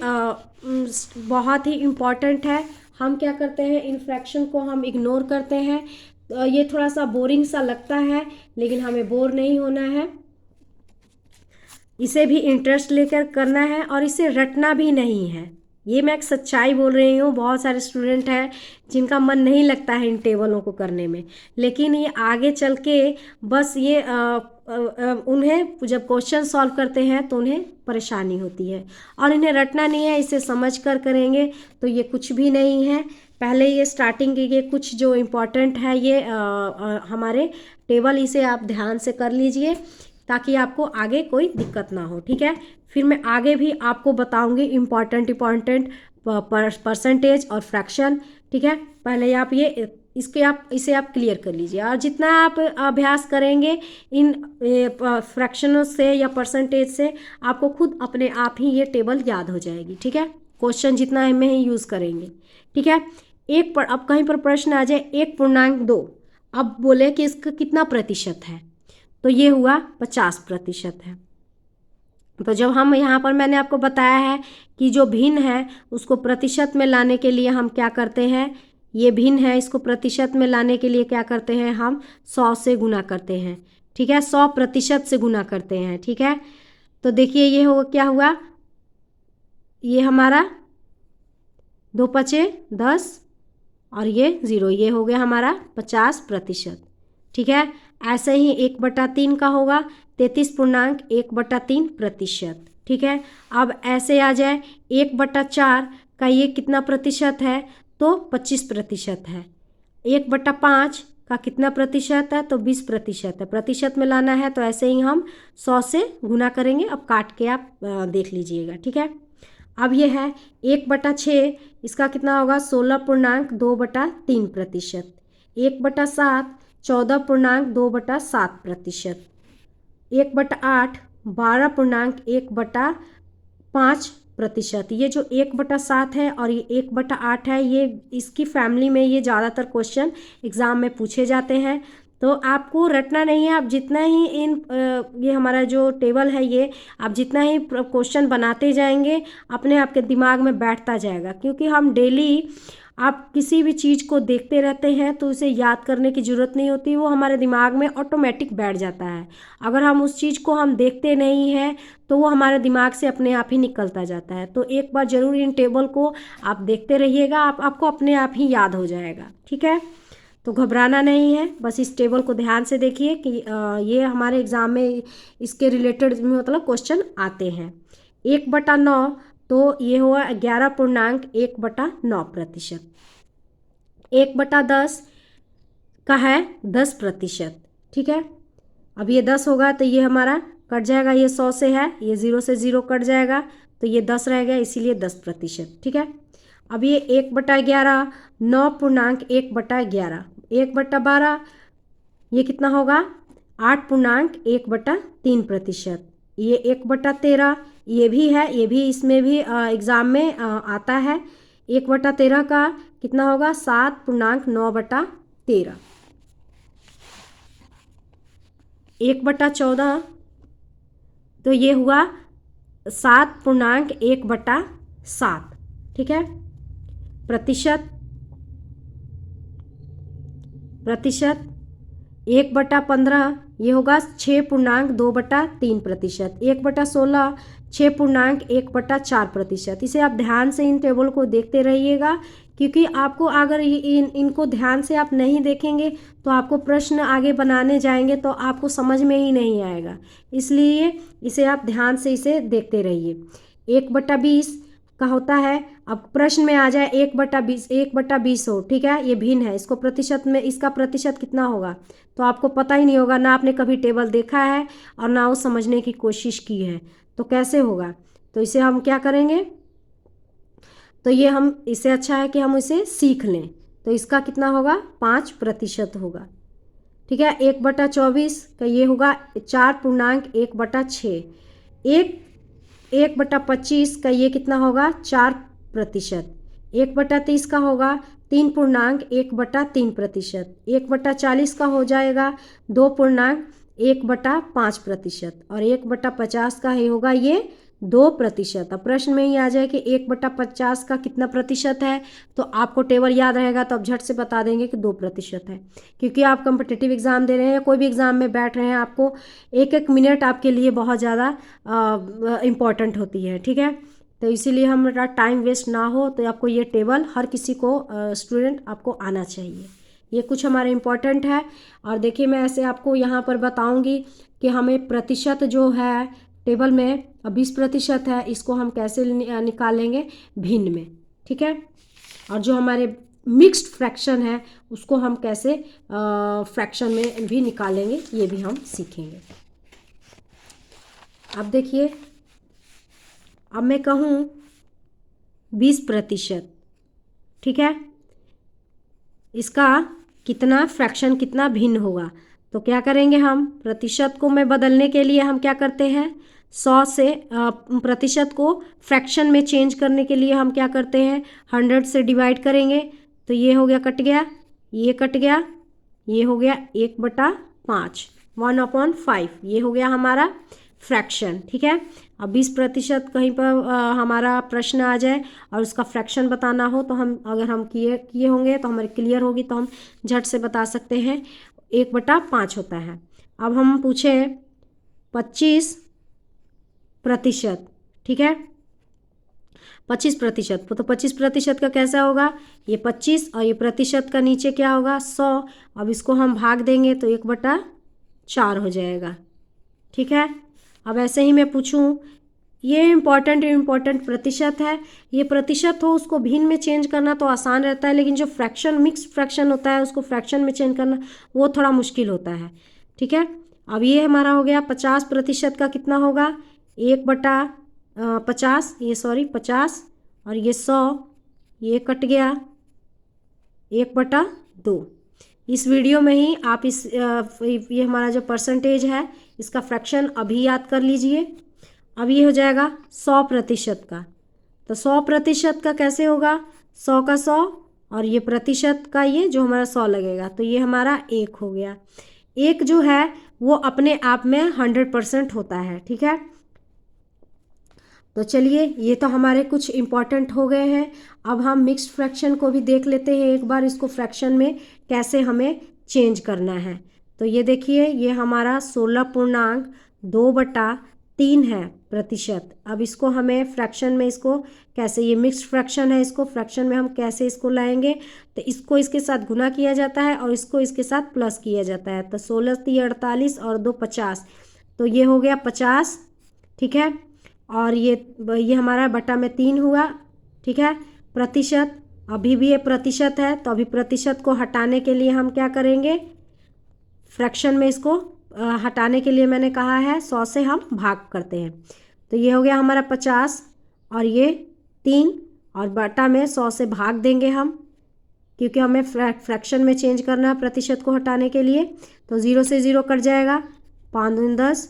बहुत ही इम्पॉर्टेंट है। हम क्या करते हैं, इन फ्रैक्शन को हम इग्नोर करते हैं। ये थोड़ा सा बोरिंग सा लगता है, लेकिन हमें बोर नहीं होना है, इसे भी इंटरेस्ट लेकर करना है और इसे रटना भी नहीं है। ये मैं एक सच्चाई बोल रही हूँ। बहुत सारे स्टूडेंट हैं जिनका मन नहीं लगता है इन टेबलों को करने में, लेकिन ये आगे चल के बस ये उन्हें जब क्वेश्चन सॉल्व करते हैं तो उन्हें परेशानी होती है, और इन्हें रटना नहीं है, इसे समझ कर करेंगे तो ये कुछ भी नहीं है। पहले ये स्टार्टिंग के ये कुछ जो इम्पोर्टेंट है ये हमारे टेबल, इसे आप ध्यान से कर लीजिए ताकि आपको आगे कोई दिक्कत ना हो, ठीक है। फिर मैं आगे भी आपको बताऊंगी इम्पॉर्टेंट परसेंटेज और फ्रैक्शन, ठीक है। पहले आप ये इसे आप क्लियर कर लीजिए, और जितना आप अभ्यास करेंगे इन फ्रैक्शनों से या परसेंटेज से, आपको खुद अपने आप ही ये टेबल याद हो जाएगी, ठीक है। क्वेश्चन जितना में ही यूज़ करेंगे, ठीक है। अब कहीं पर प्रश्न आ जाए 1.2, अब बोले कि इसका कितना प्रतिशत है, तो ये हुआ 50% है। तो जब हम यहाँ पर मैंने आपको बताया है कि जो भिन्न है उसको प्रतिशत में लाने के लिए हम क्या करते हैं, ये भिन्न है इसको प्रतिशत में लाने के लिए क्या करते हैं, हम 100 से गुना करते हैं, ठीक है। 100% से गुना करते हैं, ठीक है। तो देखिए ये क्या हुआ, ये हमारा 2 पचे 10 और ये 0, ये हो गया हमारा 50%, ठीक है। ऐसे ही 1/3 का होगा 33.1/3%, ठीक है। अब ऐसे आ जाए 1/4 का ये कितना प्रतिशत है, तो 25% है। 1/5 का कितना प्रतिशत है, तो 20% है। प्रतिशत में लाना है तो ऐसे ही हम 100 से गुना करेंगे। अब काट के आप देख लीजिएगा, ठीक है। अब ये है 1/6, इसका कितना होगा 16.2/3%। 1/7 14.2/7%। 1/8 12.1/5%। ये जो 1/7 है और ये 1/8 है, ये इसकी फैमिली में ये ज़्यादातर क्वेश्चन एग्ज़ाम में पूछे जाते हैं। तो आपको रटना नहीं है, आप जितना ही ये हमारा जो टेबल है ये आप जितना ही क्वेश्चन बनाते जाएंगे अपने आपके दिमाग में बैठता जाएगा, क्योंकि हम डेली आप किसी भी चीज़ को देखते रहते हैं तो उसे याद करने की ज़रूरत नहीं होती, वो हमारे दिमाग में ऑटोमेटिक बैठ जाता है। अगर हम उस चीज़ को हम देखते नहीं हैं तो वो हमारे दिमाग से अपने आप ही निकलता जाता है। तो एक बार ज़रूर इन टेबल को आप देखते रहिएगा, आपको अपने आप ही याद हो जाएगा, ठीक है। तो घबराना नहीं है, बस इस टेबल को ध्यान से देखिए कि ये हमारे एग्ज़ाम में इसके रिलेटेड मतलब क्वेश्चन आते हैं। 1/9 तो ये हुआ 11.1/9%। 1/10 का है 10%, ठीक है। अब ये 10 होगा तो ये हमारा कट जाएगा, ये 100 से है, ये 0 से 0 कट जाएगा तो ये 10 रह गया, इसीलिए 10%, ठीक है। अब ये 1/11 9.1/11। 1/12 ये कितना होगा 8.1/3%। ये 1/13 ये भी है, ये भी इसमें भी एग्ज़ाम में आता है। 1/13 का कितना होगा 7.9/13। 1/14 तो ये हुआ 7.1/7, ठीक है। प्रतिशत 1/15 ये होगा 6.2/3%। 1/16 6.1/4%। इसे आप ध्यान से इन टेबल को देखते रहिएगा, क्योंकि आपको अगर इनको ध्यान से आप नहीं देखेंगे तो आपको प्रश्न आगे बनाने जाएंगे तो आपको समझ में ही नहीं आएगा, इसलिए इसे आप ध्यान से इसे देखते रहिए। 1/20 का होता है, अब प्रश्न में आ जाए 1/20 हो, ठीक है। ये भिन्न है, इसको प्रतिशत में इसका प्रतिशत कितना होगा तो आपको पता ही नहीं होगा, ना आपने कभी टेबल देखा है और ना वो समझने की कोशिश की है, तो कैसे होगा। तो इसे हम क्या करेंगे, तो ये हम इससे अच्छा है कि हम इसे सीख लें। तो इसका कितना होगा 5% होगा, ठीक है। 1/24 का ये होगा 4.1/6। 1/25 का ये कितना होगा 4%। 1/30 का होगा 3.1/3%। 1/40 का हो जाएगा 2.1/5%। और 1/50 का ही होगा ये 2%। अब प्रश्न में ही आ जाए कि 1/50 का कितना प्रतिशत है, तो आपको टेबल याद रहेगा तो आप झट से बता देंगे कि 2% है, क्योंकि आप कम्पिटिटिव एग्ज़ाम दे रहे हैं या कोई भी एग्ज़ाम में बैठ रहे हैं, आपको एक एक मिनट आपके लिए बहुत ज़्यादा इम्पॉर्टेंट होती है, ठीक है। तो इसीलिए हमारा टाइम वेस्ट ना हो तो आपको ये टेबल हर किसी को स्टूडेंट आपको आना चाहिए। ये कुछ हमारे इम्पोर्टेंट है। और देखिए मैं ऐसे आपको यहाँ पर बताऊँगी कि हमें प्रतिशत जो है टेबल में 20% है, इसको हम कैसे निकालेंगे भिन्न में, ठीक है। और जो हमारे मिक्स्ड फ्रैक्शन है उसको हम कैसे फ्रैक्शन में भी निकालेंगे, ये भी हम सीखेंगे। अब देखिए, अब मैं कहूँ 20%, ठीक है, इसका कितना फ्रैक्शन कितना भिन्न होगा। तो क्या करेंगे हम, प्रतिशत को में बदलने के लिए हम क्या करते हैं, 100 से प्रतिशत को फ्रैक्शन में चेंज करने के लिए हम क्या करते हैं, 100 से डिवाइड करेंगे। तो ये हो गया, कट गया, ये कट गया, ये हो गया 1/5, 1/5, ये हो गया हमारा फ्रैक्शन, ठीक है। अब 20% कहीं पर हमारा प्रश्न आ जाए और उसका फ्रैक्शन बताना हो तो हम अगर हम किए होंगे तो हमारे क्लियर होगी, तो हम झट से बता सकते हैं 1/5 होता है। अब हम पूछे 25%, ठीक है, 25%, तो 25% का कैसा होगा, ये 25 और ये प्रतिशत का नीचे क्या होगा 100। अब इसको हम भाग देंगे तो 1/4 हो जाएगा, ठीक है। अब ऐसे ही मैं पूछूं, ये इम्पॉर्टेंट प्रतिशत है, ये प्रतिशत हो उसको भिन्न में चेंज करना तो आसान रहता है, लेकिन जो फ्रैक्शन मिक्स्ड फ्रैक्शन होता है उसको फ्रैक्शन में चेंज करना वो थोड़ा मुश्किल होता है, ठीक है। अब ये हमारा हो गया 50% का कितना होगा, 1/50, ये सॉरी 50 और ये 100, ये कट गया 1/2। इस वीडियो में ही आप ये हमारा जो परसेंटेज है इसका फ्रैक्शन अभी याद कर लीजिए। अब ये हो जाएगा 100% का, तो 100% का कैसे होगा, 100 का 100 और ये प्रतिशत का ये जो हमारा 100 लगेगा, तो ये हमारा 1 हो गया। 1 जो है वो अपने आप में 100% होता है, ठीक है। तो चलिए, ये तो हमारे कुछ इम्पॉर्टेंट हो गए हैं। अब हम मिक्स्ड फ्रैक्शन को भी देख लेते हैं एक बार, इसको फ्रैक्शन में कैसे हमें चेंज करना है। तो ये देखिए, ये हमारा 16.2/3 है प्रतिशत। अब इसको हमें फ्रैक्शन में इसको कैसे, ये मिक्स्ड फ्रैक्शन है, इसको फ्रैक्शन में हम कैसे इसको लाएंगे, तो इसको इसके साथ गुना किया जाता है और इसको इसके साथ प्लस किया जाता है। तो 16 × 48 और 2 50, तो ये हो गया 50, ठीक है। और ये हमारा बटा में 3 हुआ, ठीक है। प्रतिशत, अभी भी ये प्रतिशत है तो अभी प्रतिशत को हटाने के लिए हम क्या करेंगे, फ्रैक्शन में इसको हटाने के लिए मैंने कहा है 100 से हम भाग करते हैं। तो ये हो गया हमारा 50 और ये 3 और बटा में 100 से भाग देंगे हम, क्योंकि हमें फ्रैक्शन में चेंज करना है प्रतिशत को हटाने के लिए। तो 0 से 0 कट जाएगा, 5 दूनी 10,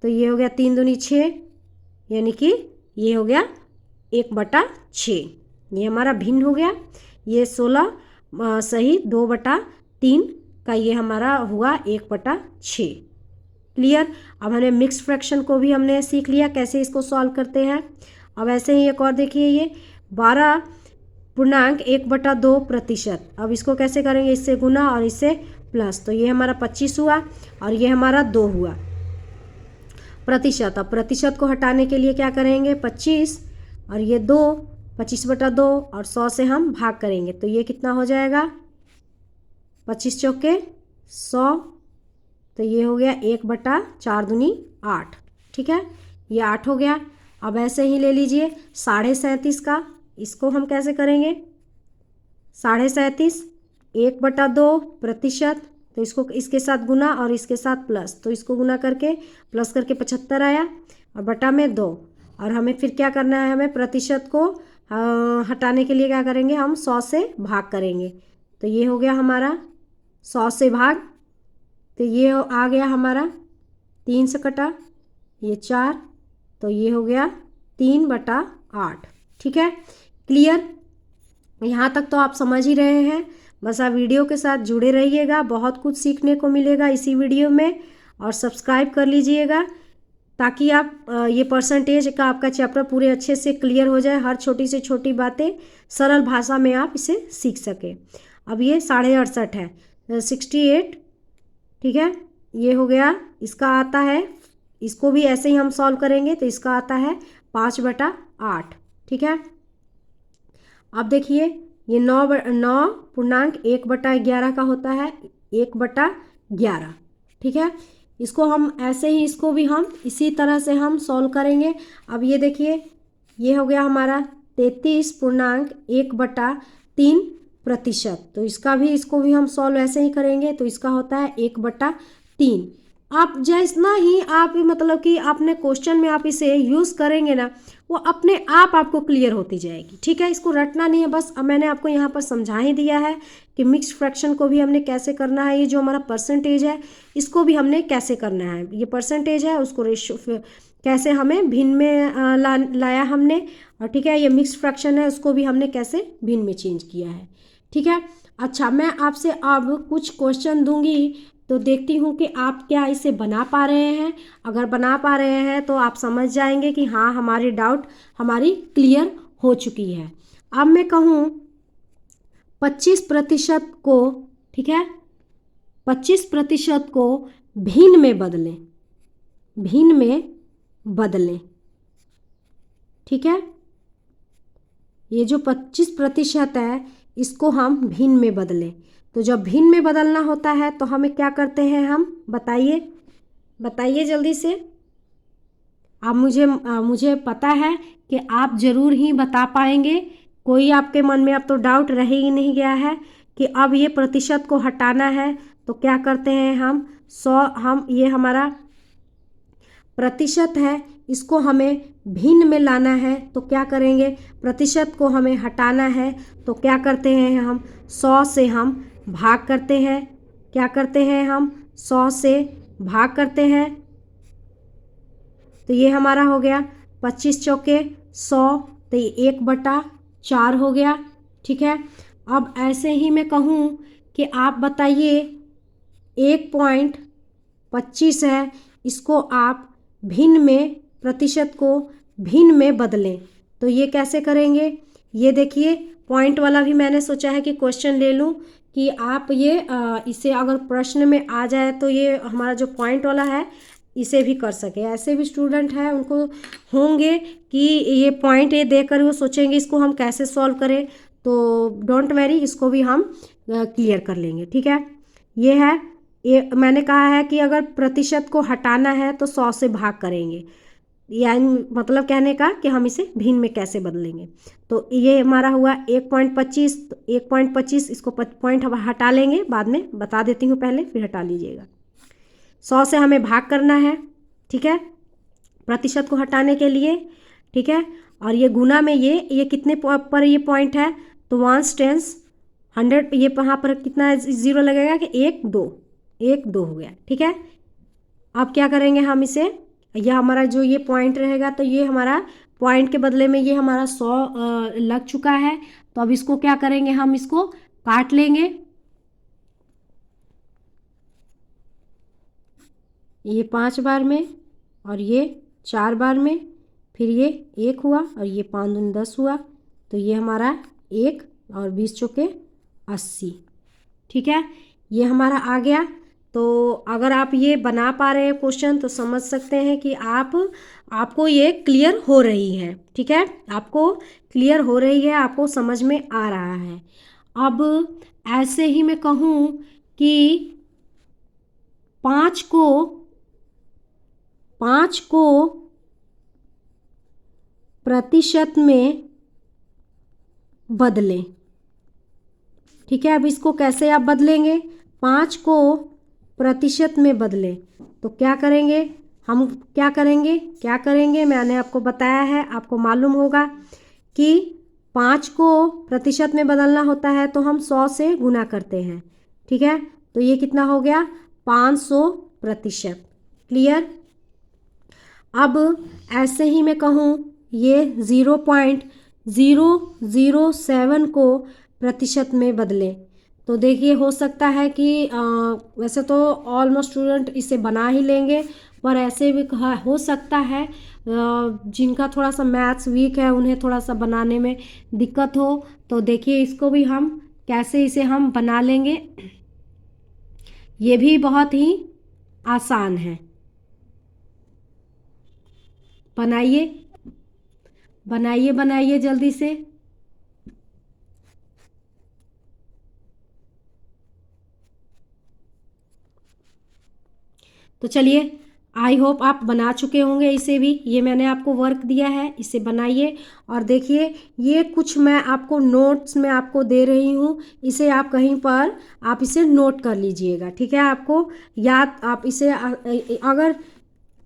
तो ये हो गया 3 दूनी 6, यानी कि ये हो गया 1/6, ये हमारा भिन्न हो गया। ये 16 सही 2/3 का ये हमारा हुआ 1/6, क्लियर। अब हमने मिक्स फ्रैक्शन को भी हमने सीख लिया कैसे इसको सॉल्व करते हैं। अब ऐसे ही एक और देखिए, ये 12.1/2%। अब इसको कैसे करेंगे, इससे गुना और इससे प्लस, तो ये हमारा 25 हुआ और ये हमारा 2 हुआ प्रतिशत। अब प्रतिशत को हटाने के लिए क्या करेंगे, 25 और ये 2, 25/2 और 100 से हम भाग करेंगे, तो ये कितना हो जाएगा, 25 चौके 100, तो ये हो गया 1/4 दूनी 8, ठीक है, ये 8 हो गया। अब ऐसे ही ले लीजिए 37.5 का, इसको हम कैसे करेंगे, 37.5 1/2% तो इसको इसके साथ गुना और इसके साथ प्लस, तो इसको गुना करके प्लस करके 75 आया और बटा में 2। और हमें फिर क्या करना है, हमें प्रतिशत को हटाने के लिए क्या करेंगे, हम 100 से भाग करेंगे। तो ये हो गया हमारा 100 से भाग, तो ये आ गया हमारा 3 से कटा, ये 4, तो ये हो गया 3/8, ठीक है, क्लियर। यहाँ तक तो आप समझ ही रहे हैं। बस आप वीडियो के साथ जुड़े रहिएगा, बहुत कुछ सीखने को मिलेगा इसी वीडियो में, और सब्सक्राइब कर लीजिएगा ताकि आप ये परसेंटेज का आपका चैप्टर पूरे अच्छे से क्लियर हो जाए, हर छोटी से छोटी बातें सरल भाषा में आप इसे सीख सकें। अब ये 68 है, 68, ठीक है, ये हो गया, इसका आता है, इसको भी ऐसे ही हम सॉल्व करेंगे, तो इसका आता है 5/8, ठीक है। अब देखिए ये 9.1/11 का होता है 1/11, ठीक है। इसको हम ऐसे ही, इसको भी हम इसी तरह से हम सॉल्व करेंगे। अब ये देखिए ये हो गया हमारा 33.1/3%। तो इसको भी हम सॉल्व ऐसे ही करेंगे। तो इसका होता है 1/3। आप जितना ही आप मतलब कि अपने क्वेश्चन में आप इसे यूज़ करेंगे ना, वो अपने आप आपको क्लियर होती जाएगी, ठीक है। इसको रटना नहीं है, बस अब मैंने आपको यहाँ पर समझा ही दिया है कि मिक्स्ड फ्रैक्शन को भी हमने कैसे करना है। ये जो हमारा परसेंटेज है इसको भी हमने कैसे करना है। ये परसेंटेज है, उसको रेशो कैसे हमें भिन्न में लाया हमने, और ठीक है। ये मिक्स्ड फ्रैक्शन है, उसको भी हमने कैसे भिन्न में चेंज किया है, ठीक है। अच्छा, मैं आपसे अब कुछ क्वेश्चन दूंगी, तो देखती हूँ कि आप क्या इसे बना पा रहे हैं। अगर बना पा रहे हैं तो आप समझ जाएंगे कि हाँ हमारी डाउट हमारी क्लियर हो चुकी है। अब मैं कहूँ 25% को, ठीक है, 25% को भिन्न में बदलें, भिन्न में बदलें, ठीक है। ये जो 25% है इसको हम भिन्न में बदलें। तो जब भिन्न में बदलना होता है तो हमें क्या करते हैं हम, बताइए बताइए जल्दी से। आप मुझे पता है कि आप ज़रूर ही बता पाएंगे। कोई आपके मन में अब तो डाउट रह ही नहीं गया है कि अब ये प्रतिशत को हटाना है। तो क्या करते हैं हम, ये हमारा प्रतिशत है, इसको हमें भिन्न में लाना है। तो क्या करेंगे, प्रतिशत को हमें हटाना है। तो क्या करते हैं हम, 100 से हम भाग करते हैं। क्या करते हैं हम, 100 से भाग करते हैं। तो ये हमारा हो गया 25 चौके 100, तो ये 1/4 हो गया, ठीक है। अब ऐसे ही मैं कहूँ कि आप बताइए 1.25 है, इसको आप भिन्न में, प्रतिशत को भिन्न में बदलें। तो ये कैसे करेंगे, ये देखिए पॉइंट वाला भी मैंने सोचा है कि क्वेश्चन ले लूँ कि आप ये इसे अगर प्रश्न में आ जाए तो ये हमारा जो पॉइंट वाला है इसे भी कर सके। ऐसे भी स्टूडेंट हैं, उनको होंगे कि ये पॉइंट ये देकर वो सोचेंगे इसको हम कैसे सॉल्व करें। तो डोंट वरी, इसको भी हम क्लियर कर लेंगे, ठीक है। ये है, ये मैंने कहा है कि अगर प्रतिशत को हटाना है तो 100 से भाग करेंगे, यानी मतलब कहने का कि हम इसे भिन्न में कैसे बदलेंगे। तो ये हमारा हुआ 1.25। तो 1.25 इसको पॉइंट हम हटा लेंगे, बाद में बता देती हूँ, पहले फिर हटा लीजिएगा। 100 से हमें भाग करना है, ठीक है, प्रतिशत को हटाने के लिए, ठीक है। और ये गुना में ये कितने पर ये पॉइंट है, तो 1 टेंस 100, ये यहाँ पर कितना ज़ीरो लगेगा कि 1 2 1 2 हो गया, ठीक है। अब क्या करेंगे हम इसे, यह हमारा जो ये पॉइंट रहेगा, तो ये हमारा पॉइंट के बदले में ये हमारा 100 लग चुका है। तो अब इसको क्या करेंगे, हम इसको काट लेंगे। ये 5 बार में और ये 4 बार में, फिर ये 1 हुआ और ये 5 दूनी 10 हुआ। तो ये हमारा 1 और 20 चौके 80, ठीक है। ये हमारा आ गया। तो अगर आप ये बना पा रहे हैं क्वेश्चन तो समझ सकते हैं कि आपको ये क्लियर हो रही है, ठीक है। आपको क्लियर हो रही है, आपको समझ में आ रहा है। अब ऐसे ही मैं कहूँ कि 5 को प्रतिशत में बदलें, ठीक है। अब इसको कैसे आप बदलेंगे, 5 को प्रतिशत में बदलें। तो क्या करेंगे हम, क्या करेंगे मैंने आपको बताया है, आपको मालूम होगा कि 5 को प्रतिशत में बदलना होता है तो हम 100 से गुना करते हैं, ठीक है। तो ये कितना हो गया, 500%, क्लियर। अब ऐसे ही मैं कहूँ ये 0.007 को प्रतिशत में बदलें। तो देखिए हो सकता है कि वैसे तो ऑलमोस्ट स्टूडेंट इसे बना ही लेंगे, पर ऐसे भी हो सकता है जिनका थोड़ा सा मैथ्स वीक है उन्हें थोड़ा सा बनाने में दिक्कत हो। तो देखिए इसको भी हम कैसे इसे हम बना लेंगे, ये भी बहुत ही आसान है। बनाइए, बनाइए बनाइए जल्दी से। तो चलिए, आई होप आप बना चुके होंगे इसे भी। ये मैंने आपको वर्क दिया है, इसे बनाइए। और देखिए, ये कुछ मैं आपको नोट्स में आपको दे रही हूँ, इसे आप कहीं पर आप इसे नोट कर लीजिएगा, ठीक है। आपको याद, आप इसे अगर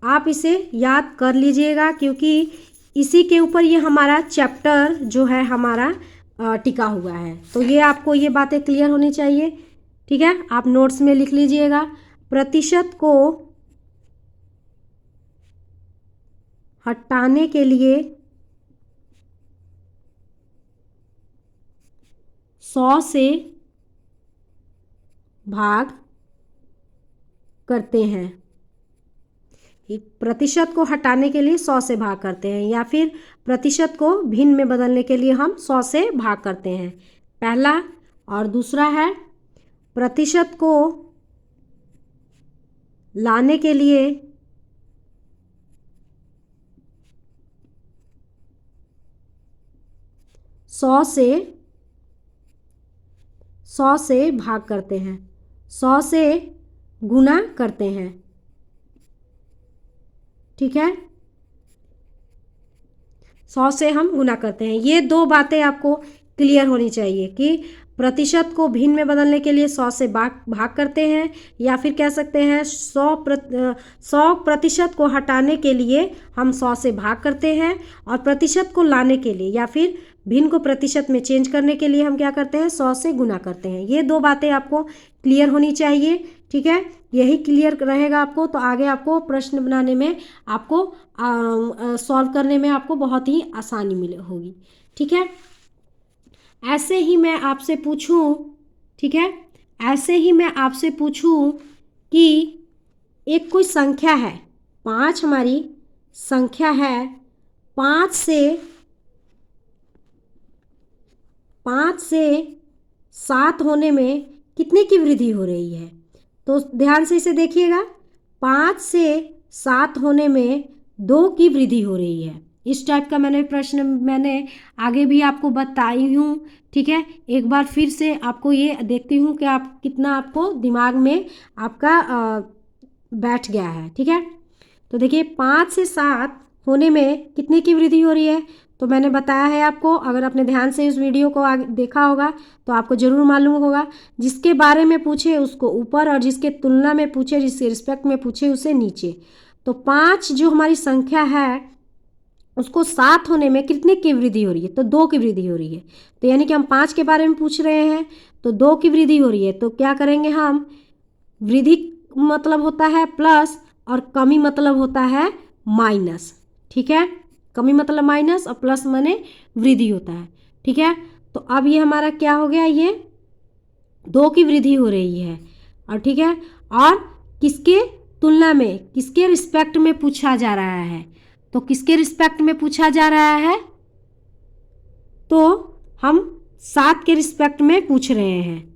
आप इसे याद कर लीजिएगा, क्योंकि इसी के ऊपर ये हमारा चैप्टर जो है हमारा टिका हुआ है। तो ये आपको ये बातें क्लियर होनी चाहिए, ठीक है। आप नोट्स में लिख लीजिएगा। प्रतिशत को हटाने के लिए 100 से भाग करते हैं। प्रतिशत को हटाने के लिए 100 से भाग करते हैं, या फिर प्रतिशत को भिन्न में बदलने के लिए हम 100 से भाग करते हैं, पहला। और दूसरा है, प्रतिशत को लाने के लिए 100 से भाग करते हैं, 100 से गुना करते हैं, ठीक है। 100 से हम गुना करते हैं। ये दो बातें आपको क्लियर होनी चाहिए कि प्रतिशत को भिन्न में बदलने के लिए 100 से भाग करते हैं, या फिर कह सकते हैं 100% को हटाने के लिए हम 100 से भाग करते हैं, और प्रतिशत को लाने के लिए या फिर भिन्न को प्रतिशत में चेंज करने के लिए हम क्या करते हैं, 100 से गुना करते हैं। ये दो बातें आपको क्लियर होनी चाहिए, ठीक है। यही क्लियर रहेगा आपको, तो आगे आपको प्रश्न बनाने में, आपको सॉल्व करने में आपको बहुत ही आसानी होगी, ठीक है। ऐसे ही मैं आपसे पूछूं, ठीक है, ऐसे ही मैं आपसे पूछूं कि एक कोई संख्या है, 5 हमारी संख्या है, 5 से 7 होने में कितने की वृद्धि हो रही है। तो ध्यान से इसे देखिएगा। 5 से 7 होने में 2 की वृद्धि हो रही है। इस टाइप का प्रश्न मैंने आगे भी आपको बताई हूँ, ठीक है। एक बार फिर से आपको ये देखती हूँ कि आप कितना आपको दिमाग में आपका बैठ गया है, ठीक है। तो देखिए, 5 से 7 होने में कितने की वृद्धि हो रही है, तो मैंने बताया है आपको। अगर आपने ध्यान से इस वीडियो को आगे देखा होगा तो आपको ज़रूर मालूम होगा। जिसके बारे में पूछे उसको ऊपर, और जिसके तुलना में पूछे, जिसके रिस्पेक्ट में पूछे, उसे नीचे। तो 5 जो हमारी संख्या है उसको 7 होने में कितने की वृद्धि हो रही है, तो 2 की वृद्धि हो रही है। तो यानी कि हम 5 के बारे में पूछ रहे हैं, तो 2 की वृद्धि हो रही है। तो क्या करेंगे हम, वृद्धि मतलब होता है प्लस, और कमी मतलब होता है माइनस, ठीक है। कमी मतलब माइनस, और प्लस माने वृद्धि होता है, ठीक है। तो अब ये हमारा क्या हो गया, ये 2 की वृद्धि हो रही है, और ठीक है। और किसके तुलना में, किसके रिस्पेक्ट में पूछा जा रहा है, तो किसके रिस्पेक्ट में पूछा जा रहा है, तो हम 7 के रिस्पेक्ट में पूछ रहे हैं।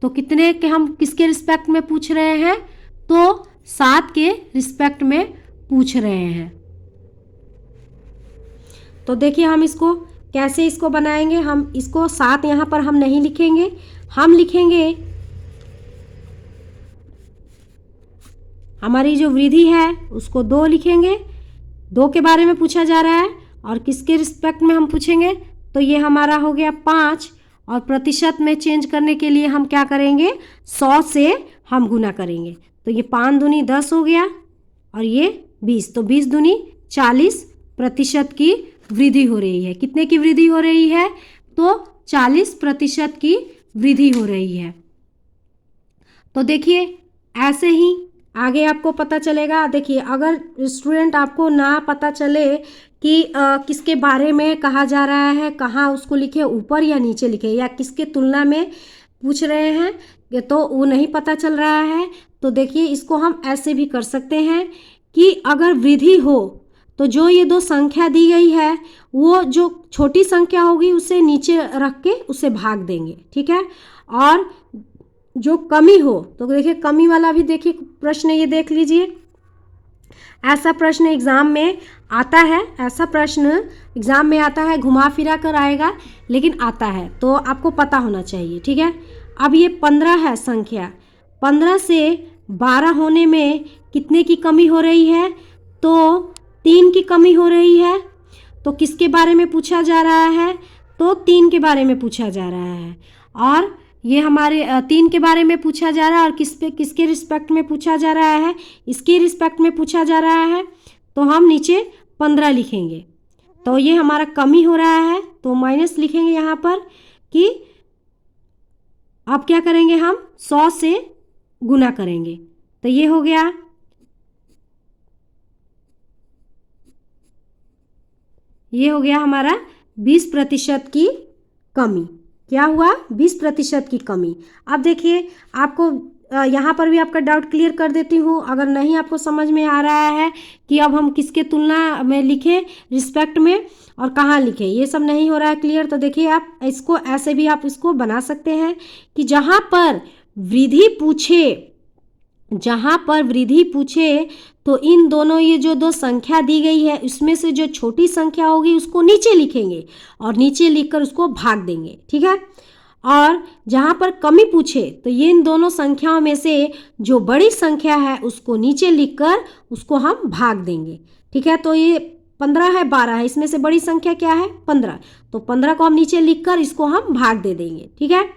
तो कितने के हम किसके रिस्पेक्ट में पूछ रहे हैं, तो 7 के रिस्पेक्ट में पूछ रहे हैं। तो देखिए, हम इसको कैसे इसको बनाएंगे। हम इसको 7 यहाँ पर हम नहीं लिखेंगे, हम लिखेंगे हमारी जो वृद्धि है उसको 2 लिखेंगे। 2 के बारे में पूछा जा रहा है, और किसके रिस्पेक्ट में हम पूछेंगे, तो ये हमारा हो गया 5, और प्रतिशत में चेंज करने के लिए हम क्या करेंगे, 100 से हम गुना करेंगे। तो ये 5 दूनी 10 हो गया, और ये 20, तो 20 दूनी 40% की वृद्धि हो रही है। कितने की वृद्धि हो रही है, तो 40% की वृद्धि हो रही है। तो देखिए, ऐसे ही आगे आपको पता चलेगा। देखिए, अगर स्टूडेंट आपको ना पता चले कि किसके बारे में कहा जा रहा है, कहाँ उसको लिखे, ऊपर या नीचे लिखे, या किसके तुलना में पूछ रहे हैं, तो वो नहीं पता चल रहा है, तो देखिए इसको हम ऐसे भी कर सकते हैं कि अगर वृद्धि हो तो जो ये 2 संख्या दी गई है, वो जो छोटी संख्या होगी उसे नीचे रख के उसे भाग देंगे, ठीक है। और जो कमी हो, तो देखिए कमी वाला भी देखिए प्रश्न, ये देख लीजिए। ऐसा प्रश्न एग्जाम में आता है, ऐसा प्रश्न एग्ज़ाम में आता है, घुमा फिरा कर आएगा लेकिन आता है, तो आपको पता होना चाहिए। ठीक है, अब ये 15 है संख्या, 15 से 12 होने में कितने की कमी हो रही है? तो 3 की कमी हो रही है। तो किसके बारे में पूछा जा रहा है? तो 3 के बारे में पूछा जा रहा है। और ये हमारे 3 के बारे में पूछा जा रहा है, और किसके रिस्पेक्ट में पूछा जा रहा है? इसके रिस्पेक्ट में पूछा जा रहा है। तो हम नीचे 15 लिखेंगे, तो ये हमारा कमी हो रहा है, तो माइनस लिखेंगे यहाँ पर कि अब क्या करेंगे, हम 100 से गुना करेंगे, तो ये हो गया, ये हो गया हमारा 20% की कमी। क्या हुआ? 20% की कमी। अब देखिए, आपको यहाँ पर भी आपका डाउट क्लियर कर देती हूँ। अगर नहीं आपको समझ में आ रहा है कि अब हम किसके तुलना में लिखें, रिस्पेक्ट में, और कहाँ लिखें, ये सब नहीं हो रहा है क्लियर, तो देखिए आप इसको ऐसे भी आप इसको बना सकते हैं कि जहाँ पर वृद्धि पूछे, जहाँ पर वृद्धि पूछे तो इन दोनों, ये जो दो संख्या दी गई है उसमें से जो छोटी संख्या होगी उसको नीचे लिखेंगे और नीचे लिखकर उसको भाग देंगे। ठीक है, और जहाँ पर कमी पूछे तो ये इन दोनों संख्याओं में से जो बड़ी संख्या है उसको नीचे लिखकर उसको हम भाग देंगे। ठीक है, तो ये 15 है, 12 है, इसमें से बड़ी संख्या क्या है? 15, तो 15 को हम नीचे लिखकर इसको हम भाग दे देंगे। ठीक है,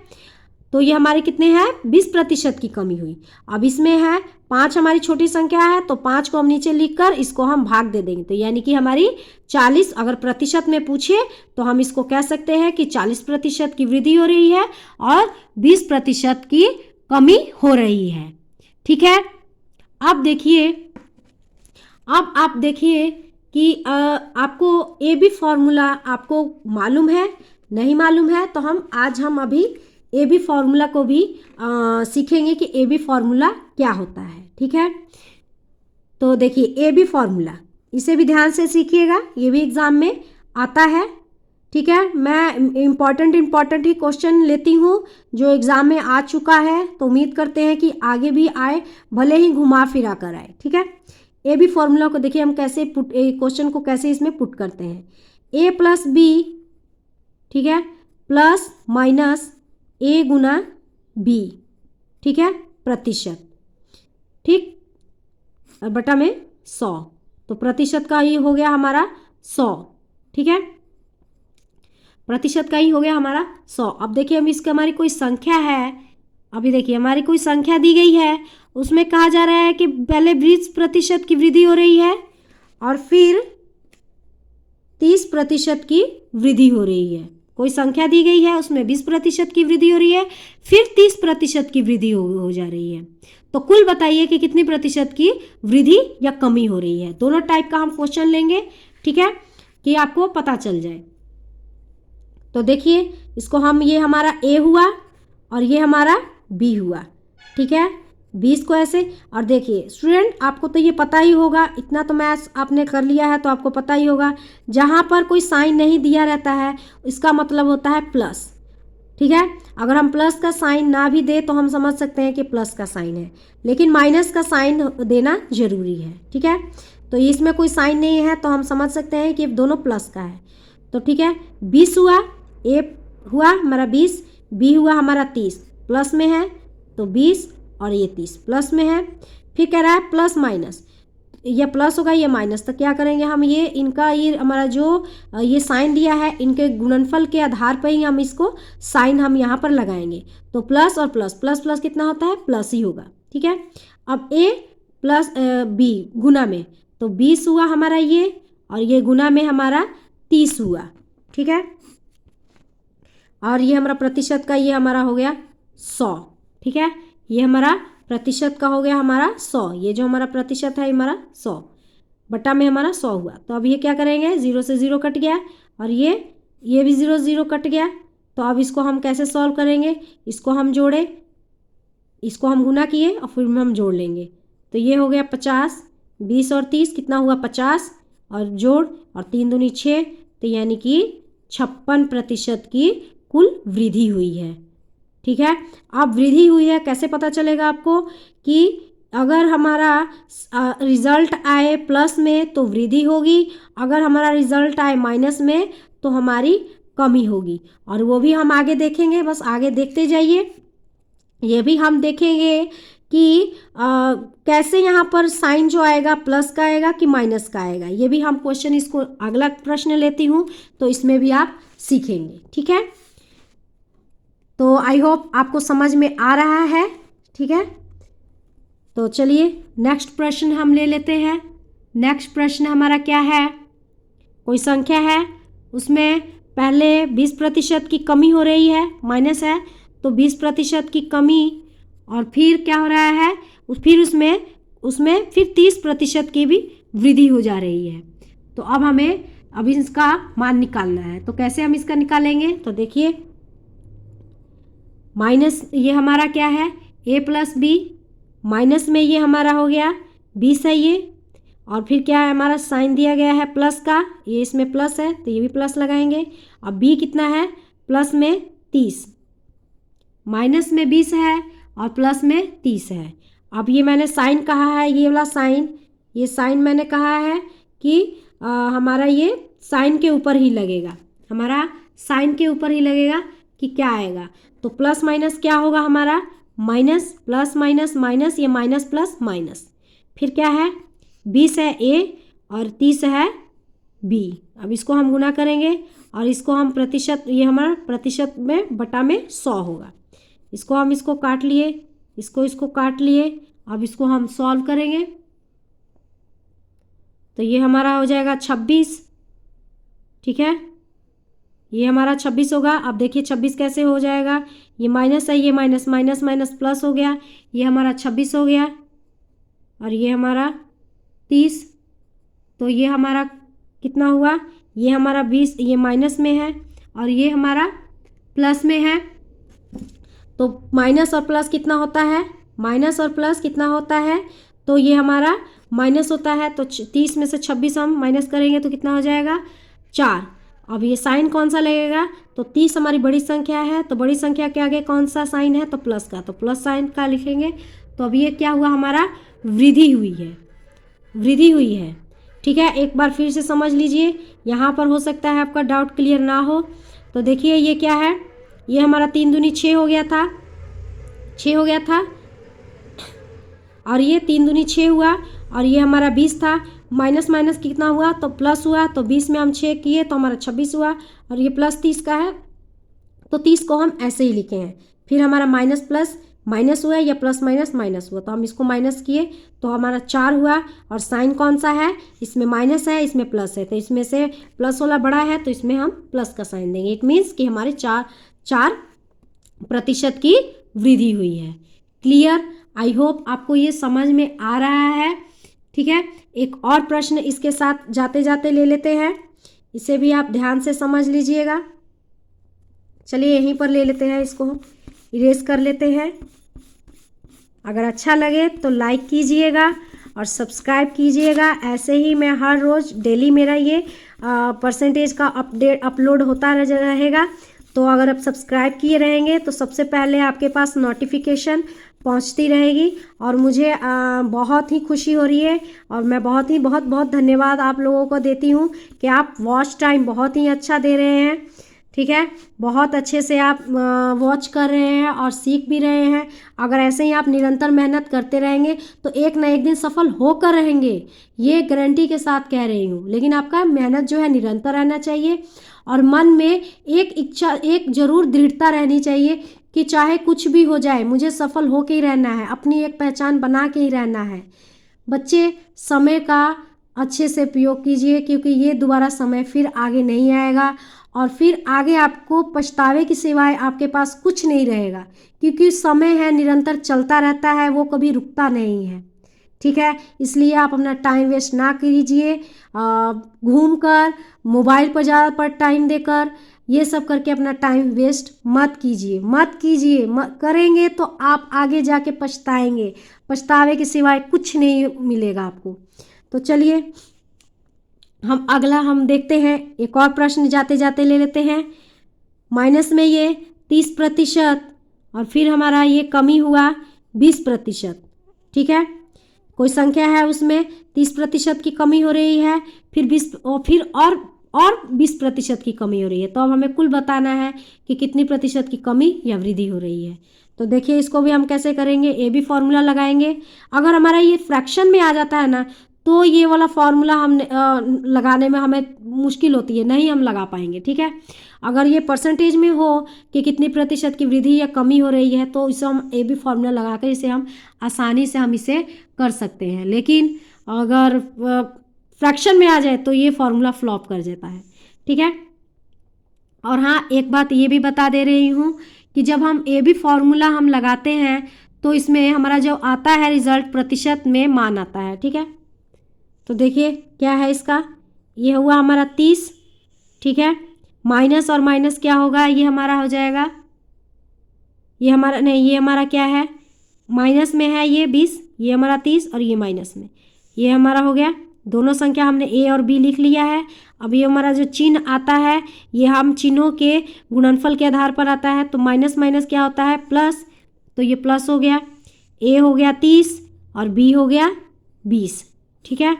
तो ये हमारे कितने हैं? 20% की कमी हुई। अब इसमें है 5 हमारी छोटी संख्या है, तो 5 को हम नीचे लिखकर इसको हम भाग दे देंगे, तो यानी कि हमारी 40, अगर प्रतिशत में पूछे तो हम इसको कह सकते हैं कि 40% की वृद्धि हो रही है और 20% की कमी हो रही है। ठीक है, अब देखिए, अब आप देखिए कि आपको ए बी फॉर्मूला आपको मालूम है, नहीं मालूम है, तो हम अभी ए बी फार्मूला को भी सीखेंगे कि ए बी फार्मूला क्या होता है। ठीक है, तो देखिए ए बी फार्मूला, इसे भी ध्यान से सीखिएगा, ये भी एग्ज़ाम में आता है। ठीक है, मैं इम्पॉर्टेंट ही क्वेश्चन लेती हूँ जो एग्ज़ाम में आ चुका है, तो उम्मीद करते हैं कि आगे भी आए, भले ही घुमा फिरा कर आए। ठीक है, ए बी फार्मूला को देखिए हम कैसे क्वेश्चन को कैसे इसमें पुट करते हैं। ए प्लस बी, ठीक है, प्लस माइनस ए गुना बी, ठीक है, प्रतिशत, ठीक, और बटा में 100, तो प्रतिशत का ये हो गया हमारा 100। ठीक है, प्रतिशत का ही हो गया हमारा 100। अब देखिए हम इसका, हमारी कोई संख्या है, अभी देखिए हमारी कोई संख्या दी गई है, उसमें कहा जा रहा है कि पहले 20% की वृद्धि हो रही है और फिर 30% की वृद्धि हो रही है। कोई संख्या दी गई है, उसमें 20% की वृद्धि हो रही है, फिर 30% की वृद्धि हो जा रही है, तो कुल बताइए कि कितनी प्रतिशत की वृद्धि या कमी हो रही है। दोनों टाइप का हम क्वेश्चन लेंगे, ठीक है, कि आपको पता चल जाए। तो देखिए इसको हम, ये हमारा ए हुआ और ये हमारा बी हुआ। ठीक है, 20 को ऐसे, और देखिए स्टूडेंट आपको तो ये पता ही होगा, इतना तो मैथ्स आपने कर लिया है तो आपको पता ही होगा, जहाँ पर कोई साइन नहीं दिया रहता है इसका मतलब होता है प्लस। ठीक है, अगर हम प्लस का साइन ना भी दे तो हम समझ सकते हैं कि प्लस का साइन है, लेकिन माइनस का साइन देना जरूरी है। ठीक है, तो इसमें कोई साइन नहीं है तो हम समझ सकते हैं कि दोनों प्लस का है। तो ठीक है, 20 हुआ, ए हुआ हमारा 20, बी हुआ हमारा 30, प्लस में है तो 20 और ये 30 प्लस में है। फिर कह रहा है प्लस माइनस, ये प्लस होगा ये माइनस, तो क्या करेंगे हम, ये इनका, ये हमारा जो ये साइन दिया है इनके गुणनफल के आधार पर ही हम इसको साइन हम यहाँ पर लगाएंगे, तो प्लस और प्लस, प्लस प्लस कितना होता है? प्लस ही होगा। ठीक है, अब ए प्लस बी गुना में, तो 20 हुआ हमारा ये, और ये गुना में हमारा 30 हुआ। ठीक है, और ये हमारा प्रतिशत का, ये हमारा हो गया 100। ठीक है, ये हमारा प्रतिशत का हो गया हमारा 100, ये जो हमारा प्रतिशत है हमारा 100 बटा में हमारा 100 हुआ। तो अब ये क्या करेंगे, 0 से 0 कट गया और ये भी 0 0 कट गया। तो अब इसको हम कैसे सॉल्व करेंगे, इसको हम जोड़े, इसको हम गुना किए और फिर हम जोड़ लेंगे, तो ये हो गया 50, 20 और 30 कितना हुआ 50, और जोड़, और 3 दूनी 6, तो यानी कि 56% की कुल वृद्धि हुई है। ठीक है, अब वृद्धि हुई है कैसे पता चलेगा आपको कि अगर हमारा रिज़ल्ट आए प्लस में तो वृद्धि होगी, अगर हमारा रिज़ल्ट आए माइनस में तो हमारी कमी होगी। और वो भी हम आगे देखेंगे, बस आगे देखते जाइए। ये भी हम देखेंगे कि कैसे यहाँ पर साइन जो आएगा प्लस का आएगा कि माइनस का आएगा। ये भी हम क्वेश्चन, इसको अगला प्रश्न लेती हूँ तो इसमें भी आप सीखेंगे। ठीक है, तो आई होप आपको समझ में आ रहा है। ठीक है, तो चलिए नेक्स्ट प्रश्न हम ले लेते हैं। नेक्स्ट प्रश्न हमारा क्या है, कोई संख्या है, उसमें पहले 20% की कमी हो रही है, माइनस है, तो 20% की कमी, और फिर क्या हो रहा है, फिर उसमें फिर 30% की भी वृद्धि हो जा रही है। तो अब हमें अभी इसका मान निकालना है। तो कैसे हम इसका निकालेंगे, तो देखिए माइनस ये हमारा क्या है, a प्लस बी, माइनस में ये हमारा हो गया 20 है ये, और फिर क्या है हमारा साइन दिया गया है प्लस का, ये इसमें प्लस है तो ये भी प्लस लगाएंगे। अब b कितना है, प्लस में 30, माइनस में 20 है और प्लस में 30 है। अब ये मैंने साइन कहा है, ये वाला साइन, ये साइन मैंने कहा है कि हमारा ये साइन के ऊपर ही लगेगा, हमारा साइन के ऊपर ही लगेगा कि क्या आएगा। तो प्लस माइनस क्या होगा हमारा, माइनस प्लस माइनस माइनस, ये माइनस प्लस माइनस, फिर क्या है 20 है a और 30 है b। अब इसको हम गुना करेंगे और इसको हम प्रतिशत, ये हमारा प्रतिशत में बटा में 100 होगा। इसको काट लिए, इसको काट लिए। अब इसको हम सॉल्व करेंगे तो ये हमारा हो जाएगा 26। ठीक है, ये हमारा 26 होगा। अब देखिए 26 कैसे हो जाएगा, ये माइनस है, ये माइनस माइनस माइनस प्लस हो गया, ये हमारा 26 हो गया, और ये हमारा 30, तो ये हमारा कितना हुआ, ये हमारा 20, ये माइनस में है और ये हमारा प्लस में है। तो माइनस और प्लस कितना होता है, माइनस और प्लस कितना होता है, तो ये हमारा माइनस होता है। तो 30 में से 26 हम माइनस करेंगे तो कितना हो जाएगा 4। अब ये साइन कौन सा लगेगा, तो 30 हमारी बड़ी संख्या है, तो बड़ी संख्या के आगे कौन सा साइन है, तो प्लस का, तो प्लस साइन का लिखेंगे। तो अब ये क्या हुआ, हमारा वृद्धि हुई है, वृद्धि हुई है। ठीक है, एक बार फिर से समझ लीजिए, यहाँ पर हो सकता है आपका डाउट क्लियर ना हो। तो देखिए ये क्या है, ये हमारा 3 दूनी 6 हो गया था, 6 हो गया था, और ये 3 दूनी 6 हुआ, और ये हमारा 20 था, माइनस माइनस कितना हुआ, तो प्लस हुआ, तो 20 में हम 6 किए तो हमारा 26 हुआ, और ये प्लस 30 का है तो 30 को हम ऐसे ही लिखे हैं। फिर हमारा माइनस प्लस माइनस हुआ या प्लस माइनस माइनस हुआ, तो हम इसको माइनस किए तो हमारा 4 हुआ। और साइन कौन सा है, इसमें माइनस है, इसमें प्लस है, तो इसमें से प्लस वाला बड़ा है तो इसमें हम प्लस का साइन देंगे। इट मीन्स कि हमारे 4% की वृद्धि हुई है। क्लियर, आई होप आपको ये समझ में आ रहा है। ठीक है, एक और प्रश्न इसके साथ जाते जाते ले लेते हैं, इसे भी आप ध्यान से समझ लीजिएगा। चलिए यहीं पर ले लेते हैं, इसको इरेज कर लेते हैं। अगर अच्छा लगे तो लाइक कीजिएगा और सब्सक्राइब कीजिएगा। ऐसे ही मैं हर रोज़ डेली मेरा ये परसेंटेज का अपलोड होता रहेगा। तो अगर आप सब्सक्राइब किए रहेंगे तो सबसे पहले आपके पास नोटिफिकेशन पहुंचती रहेगी, और मुझे बहुत ही खुशी हो रही है, और मैं बहुत बहुत धन्यवाद आप लोगों को देती हूँ कि आप वॉच टाइम बहुत ही अच्छा दे रहे हैं। ठीक है, बहुत अच्छे से आप वॉच कर रहे हैं और सीख भी रहे हैं। अगर ऐसे ही आप निरंतर मेहनत करते रहेंगे तो एक ना एक दिन सफल होकर रहेंगे, ये गारंटी के साथ कह रही हूँ। लेकिन आपका मेहनत जो है निरंतर रहना चाहिए, और मन में एक इच्छा, एक जरूर दृढ़ता रहनी चाहिए कि चाहे कुछ भी हो जाए मुझे सफल होके ही रहना है, अपनी एक पहचान बना के ही रहना है। बच्चे समय का अच्छे से उपयोग कीजिए, क्योंकि ये दोबारा समय फिर आगे नहीं आएगा, और फिर आगे आपको पछतावे की सिवाय आपके पास कुछ नहीं रहेगा, क्योंकि समय है निरंतर चलता रहता है, वो कभी रुकता नहीं है। ठीक है, इसलिए आप अपना टाइम वेस्ट ना कीजिए, घूमकर मोबाइल पर ज़्यादा पर टाइम देकर ये सब करके अपना टाइम वेस्ट मत कीजिए। करेंगे तो आप आगे जाके पछताएंगे, पछतावे के सिवाय कुछ नहीं मिलेगा आपको। तो चलिए हम अगला देखते हैं, एक और प्रश्न जाते जाते ले लेते हैं। माइनस में ये 30% और फिर हमारा ये कमी हुआ 20%। ठीक है, कोई संख्या है उसमें 30% की कमी हो रही है, फिर 20% की कमी हो रही है। तो अब हमें कुल बताना है कि कितनी प्रतिशत की कमी या वृद्धि हो रही है। तो देखिए इसको भी हम कैसे करेंगे, ए बी फॉर्मूला लगाएंगे। अगर हमारा ये फ्रैक्शन में आ जाता है ना, तो ये वाला फॉर्मूला हमने लगाने में हमें मुश्किल होती है, नहीं हम लगा पाएंगे, ठीक है। अगर ये परसेंटेज में हो कि कितनी प्रतिशत की वृद्धि या कमी हो रही है, तो इसे हम ए बी फॉर्मूला लगा कर इसे हम आसानी से हम इसे कर सकते हैं। लेकिन अगर फ्रैक्शन में आ जाए तो ये फॉर्मूला फ्लॉप कर जाता है, ठीक है। और हाँ, एक बात ये भी बता दे रही हूँ कि जब हम ए बी फॉर्मूला हम लगाते हैं तो इसमें हमारा जो आता है रिजल्ट प्रतिशत में मान आता है, ठीक है। तो देखिए क्या है इसका, ये हुआ हमारा 30, ठीक है। माइनस और माइनस क्या होगा, ये हमारा हो जाएगा, ये हमारा नहीं, ये हमारा क्या है, माइनस में है ये 20, ये हमारा 30 और ये माइनस में, ये हमारा हो गया। दोनों संख्या हमने ए और बी लिख लिया है। अब ये हमारा जो चिन्ह आता है, ये हम चिन्हों के गुणनफल के आधार पर आता है। तो माइनस माइनस क्या होता है, प्लस, तो ये प्लस हो गया। ए हो गया 30 और बी हो गया 20, ठीक है।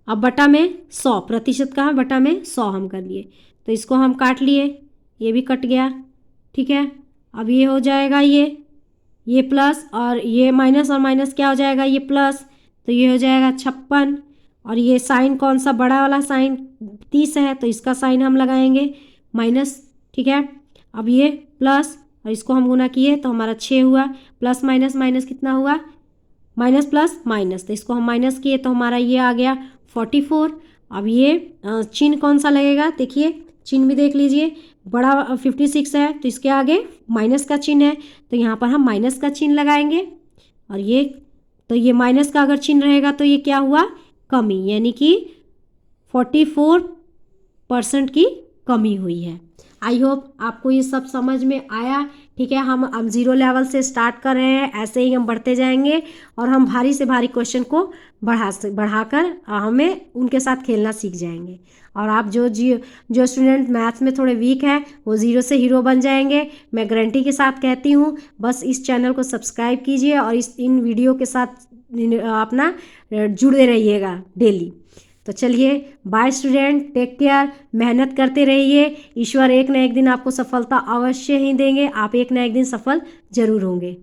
अब बटा में 100, प्रतिशत का बटा में 100 हम कर लिए, तो इसको हम काट लिए, ये भी कट गया, ठीक है। अब ये हो जाएगा ये प्लस और ये माइनस और माइनस क्या हो जाएगा, ये प्लस, तो ये हो जाएगा 56। और ये साइन कौन सा, बड़ा वाला साइन 30 है, तो इसका साइन हम लगाएंगे माइनस, ठीक है। अब ये प्लस और इसको हम गुना किए तो हमारा 6 हुआ, प्लस माइनस माइनस कितना हुआ, माइनस प्लस माइनस, तो इसको हम माइनस किए तो हमारा ये आ गया 44। अब ये चिन्ह कौन सा लगेगा, देखिए चिन्ह भी देख लीजिए, बड़ा 56 है तो इसके आगे माइनस का चिन्ह है, तो यहाँ पर हम माइनस का चिन्ह लगाएंगे। और ये तो ये माइनस का अगर चिन्ह रहेगा तो ये क्या हुआ, कमी, यानी कि 44% की कमी हुई है। आई होप आपको ये सब समझ में आया, ठीक है। हम अब 0 लेवल से स्टार्ट कर रहे हैं, ऐसे ही हम बढ़ते जाएंगे और हम भारी से भारी क्वेश्चन को बढ़ाकर हमें उनके साथ खेलना सीख जाएंगे। और आप जो स्टूडेंट मैथ्स में थोड़े वीक हैं वो 0 से हीरो बन जाएंगे, मैं गारंटी के साथ कहती हूँ। बस इस चैनल को सब्सक्राइब कीजिए और इन वीडियो के साथ अपना जुड़े रहिएगा डेली। तो चलिए बाय स्टूडेंट, टेक केयर, मेहनत करते रहिए। ईश्वर एक न एक दिन आपको सफलता अवश्य ही देंगे, आप एक न एक दिन सफल जरूर होंगे।